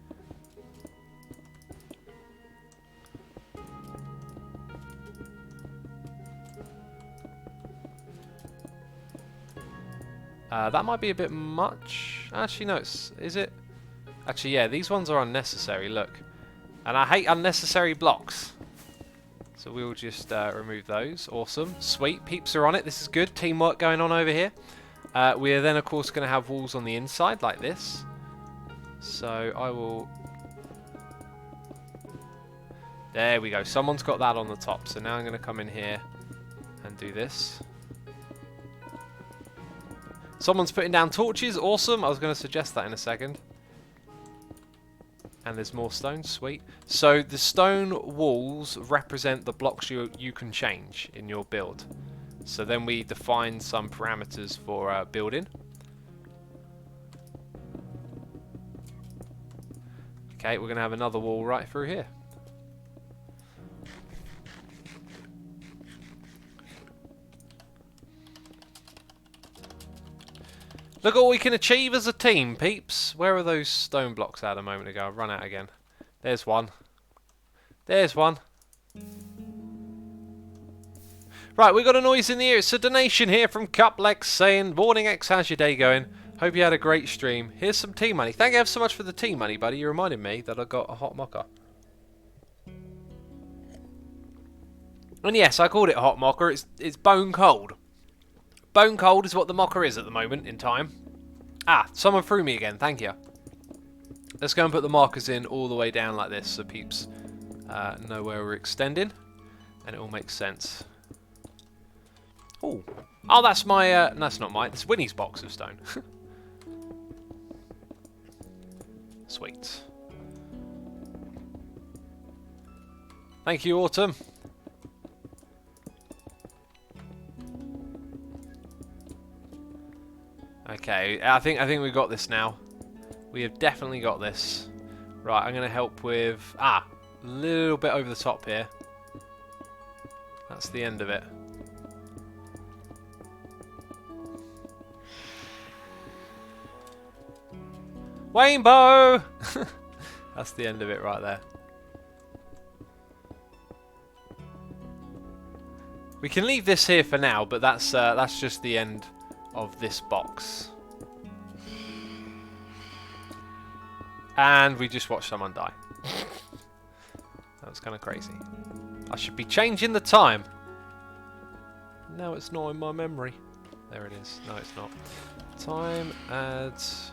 S2: That might be a bit much. Actually, no, is it? Actually, yeah, these ones are unnecessary, look. And I hate unnecessary blocks. So we'll just remove those. Awesome. Sweet. Peeps are on it. This is good. Teamwork going on over here. We are then, of course, going to have walls on the inside like this. So I will... There we go. Someone's got that on the top. So now I'm going to come in here and do this. Someone's putting down torches. Awesome. I was going to suggest that in a second. And there's more stone. Sweet. So the stone walls represent the blocks you can change in your build. So then we define some parameters for building. Okay, we're going to have another wall right through here. Look at what we can achieve as a team, peeps. Where are those stone blocks at a moment ago? I've run out again. There's one. There's one. Right, we got a noise in the ear. It's a donation here from Cuplex saying, "Morning X, how's your day going? Hope you had a great stream. Here's some tea money." Thank you ever so much for the tea money, buddy. You reminded me that I got a hot mocha. And yes, I called it a hot mocha. It's bone cold. Bone cold is what the mocha is at the moment in time. Ah, someone threw me again. Thank you. Let's go and put the markers in all the way down like this so peeps know where we're extending. And it all makes sense. Ooh. Oh, that's my... that's not mine. It's Winnie's box of stone. Sweet. Thank you, Autumn. Okay, I think we've got this now. We have definitely got this. Right, I'm going to help with... a little bit over the top here. That's the end of it. Rainbow! That's the end of it right there. We can leave this here for now, but that's just the end of this box. And we just watched someone die. That was kind of crazy. I should be changing the time. No, it's not in my memory. There it is. No, it's not. Time adds...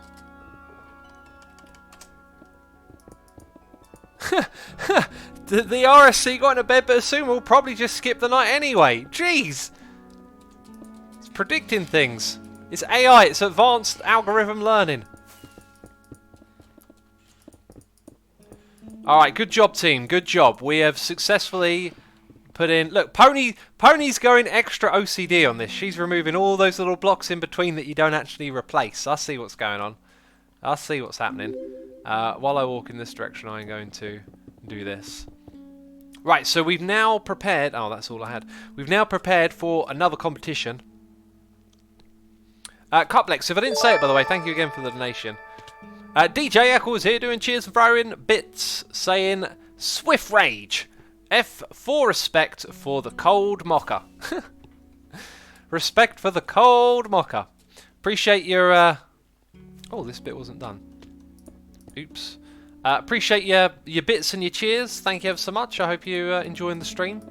S2: the RSC got into bed, but assume we'll probably just skip the night anyway. Jeez! It's predicting things. It's AI, it's advanced algorithm learning. Alright, good job team, good job. We have successfully put in... Look, Pony's going extra OCD on this. She's removing all those little blocks in between that you don't actually replace. I see what's going on. I see what's happening. While I walk in this direction, I'm going to do this. Right, so we've now prepared... Oh, that's all I had. We've now prepared for another competition. Cuplex, if I didn't say it, by the way, thank you again for the donation. DJ Eccles here doing cheers for throwing bits, saying Swift Rage. F for respect for the cold mocker. Respect for the cold mocker. Appreciate your... Oh, this bit wasn't done. Oops. Appreciate your bits and your cheers. Thank you ever so much. I hope you enjoying the stream.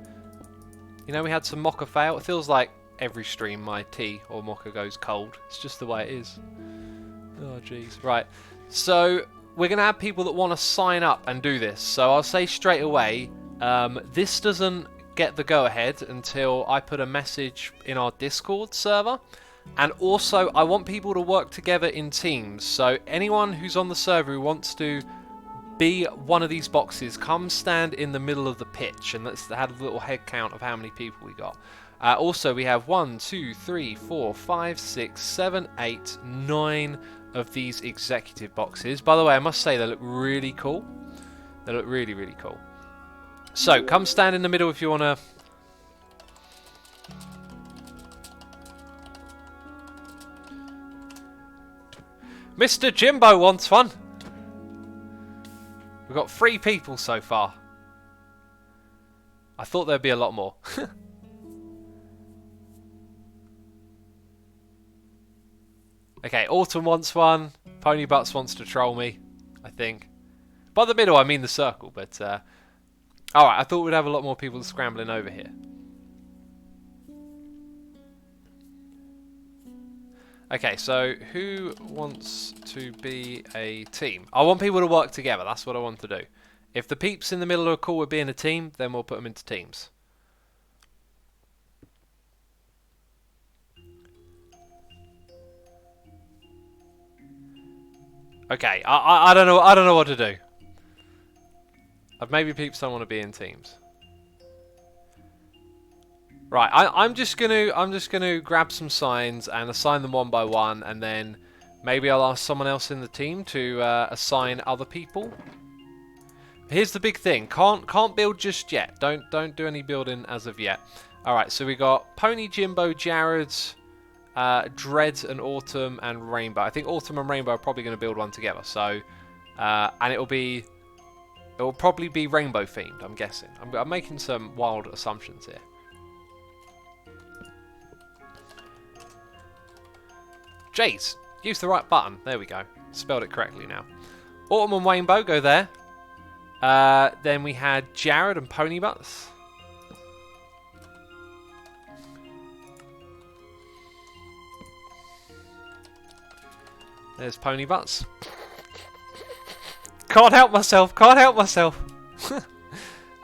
S2: You know, we had some mocha fail. It feels like every stream my tea or mocha goes cold. It's just the way it is. Oh, jeez. Right. So, we're going to have people that want to sign up and do this. So, I'll say straight away, this doesn't get the go-ahead until I put a message in our Discord server. And also, I want people to work together in teams. So, anyone who's on the server who wants to be one of these boxes, come stand in the middle of the pitch. And let's have a little head count of how many people we got. Also, we have 1, 2, 3, 4, 5, 6, 7, 8, 9 of these executive boxes. By the way, I must say they look really cool. They look really, really cool. So, come stand in the middle if you want to... Mr. Jimbo wants one. We've got 3 people so far. I thought there'd be a lot more. Okay, Autumn wants one. Pony Butts wants to troll me, I think. By the middle, I mean the circle, but... Alright, I thought we'd have a lot more people scrambling over here. Okay, so who wants to be a team? I want people to work together, that's what I want to do. If the peeps in the middle are cool with being a team, then we'll put them into teams. Okay, I don't know what to do. Maybe peeps don't want to be in teams. Right, I'm just gonna grab some signs and assign them one by one, and then maybe I'll ask someone else in the team to assign other people. Here's the big thing: can't build just yet. Don't do any building as of yet. All right, so we got Pony, Jimbo, Jared, Dread, and Autumn and Rainbow. I think Autumn and Rainbow are probably going to build one together. So, and it will probably be rainbow themed. I'm guessing. I'm making some wild assumptions here. Jace, use the right button. There we go. Spelled it correctly now. Autumn and Rainbow go there. Then we had Jared and Pony Butts. There's Pony Butts. Can't help myself. Can't help myself.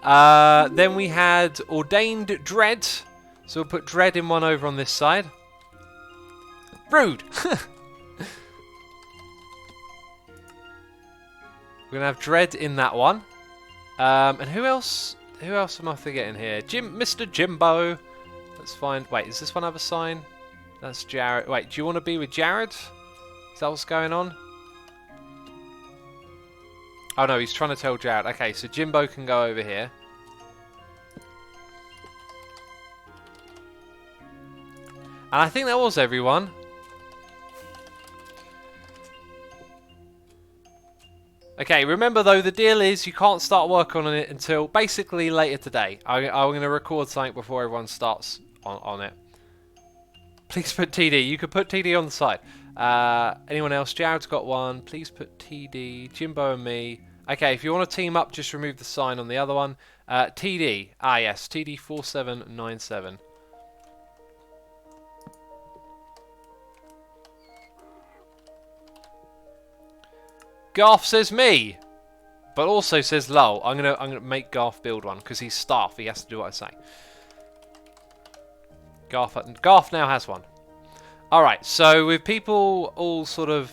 S2: Then we had Ordained Dread. So we'll put Dread in one over on this side. Rude. We're gonna have Dread in that one. And who else? Who else am I forgetting here? Mr. Jimbo. Let's find. Wait, does this one have a sign? That's Jared. Wait, do you want to be with Jared? Is that what's going on? Oh no, he's trying to tell Jared. Okay, so Jimbo can go over here. And I think that was everyone. Okay, remember though, the deal is you can't start work on it until basically later today. I'm going to record something before everyone starts on it. Please put TD. You could put TD on the side. Anyone else? Jared's got one. Please put TD. Jimbo and me. Okay, if you want to team up, just remove the sign on the other one. TD. Ah, yes. TD 4797. Garth says me, but also says lol. I'm gonna make Garth build one because he's staff. He has to do what I say. Garth now has one. All right. So with people all sort of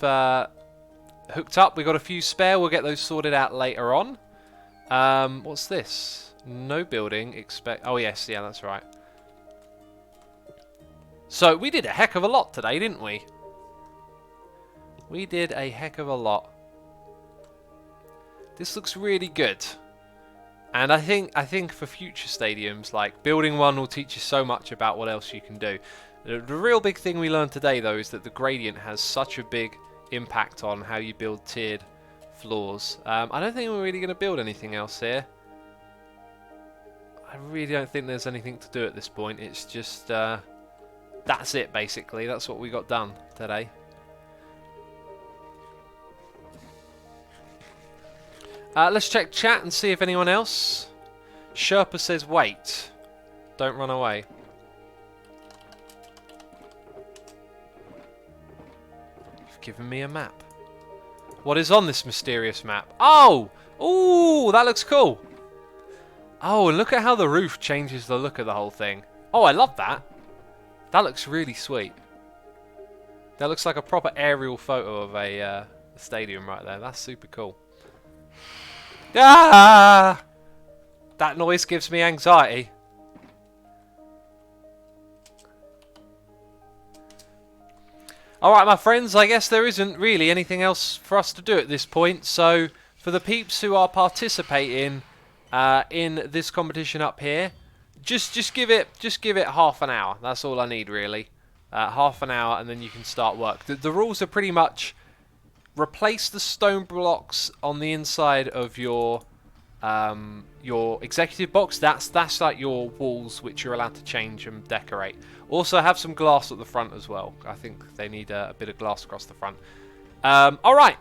S2: hooked up, we got a few spare. We'll get those sorted out later on. What's this? No building. Expect. Oh yes, yeah, that's right. So we did a heck of a lot today, didn't we? We did a heck of a lot. This looks really good, and I think for future stadiums, like building one will teach you so much about what else you can do. The real big thing we learned today, though, is that the gradient has such a big impact on how you build tiered floors. I don't think we're really going to build anything else here. I really don't think there's anything to do at this point. It's just that's it basically. That's what we got done today. Let's check chat and see if anyone else. Sherpa says wait. Don't run away. You've given me a map. What is on this mysterious map? Oh! Ooh, that looks cool. Oh, and look at how the roof changes the look of the whole thing. Oh, I love that. That looks really sweet. That looks like a proper aerial photo of a stadium right there. That's super cool. Ah! That noise gives me anxiety. Alright, my friends, I guess there isn't really anything else for us to do at this point. So, for the peeps who are participating in this competition up here, just give it half an hour. That's all I need, really. Half an hour, and then you can start work. The rules are pretty much replace the stone blocks on the inside of your executive box. That's like your walls, which you're allowed to change and decorate. Also have some glass at the front as well. I think they need a bit of glass across the front. Alright.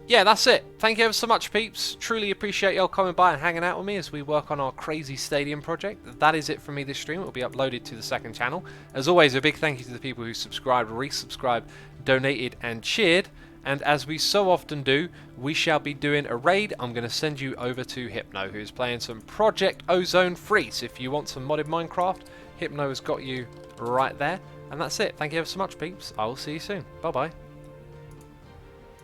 S2: Yeah, that's it. Thank you ever so much, peeps. Truly appreciate y'all coming by and hanging out with me as we work on our crazy stadium project. That is it from me this stream. It will be uploaded to the second channel. As always, a big thank you to the people who subscribed, resubscribed, donated, and cheered. And as we so often do, we shall be doing a raid. I'm going to send you over to Hypno, who's playing some Project Ozone Free. So if you want some modded Minecraft, Hypno has got you right there. And that's it. Thank you ever so much, peeps. I will see you soon. Bye-bye.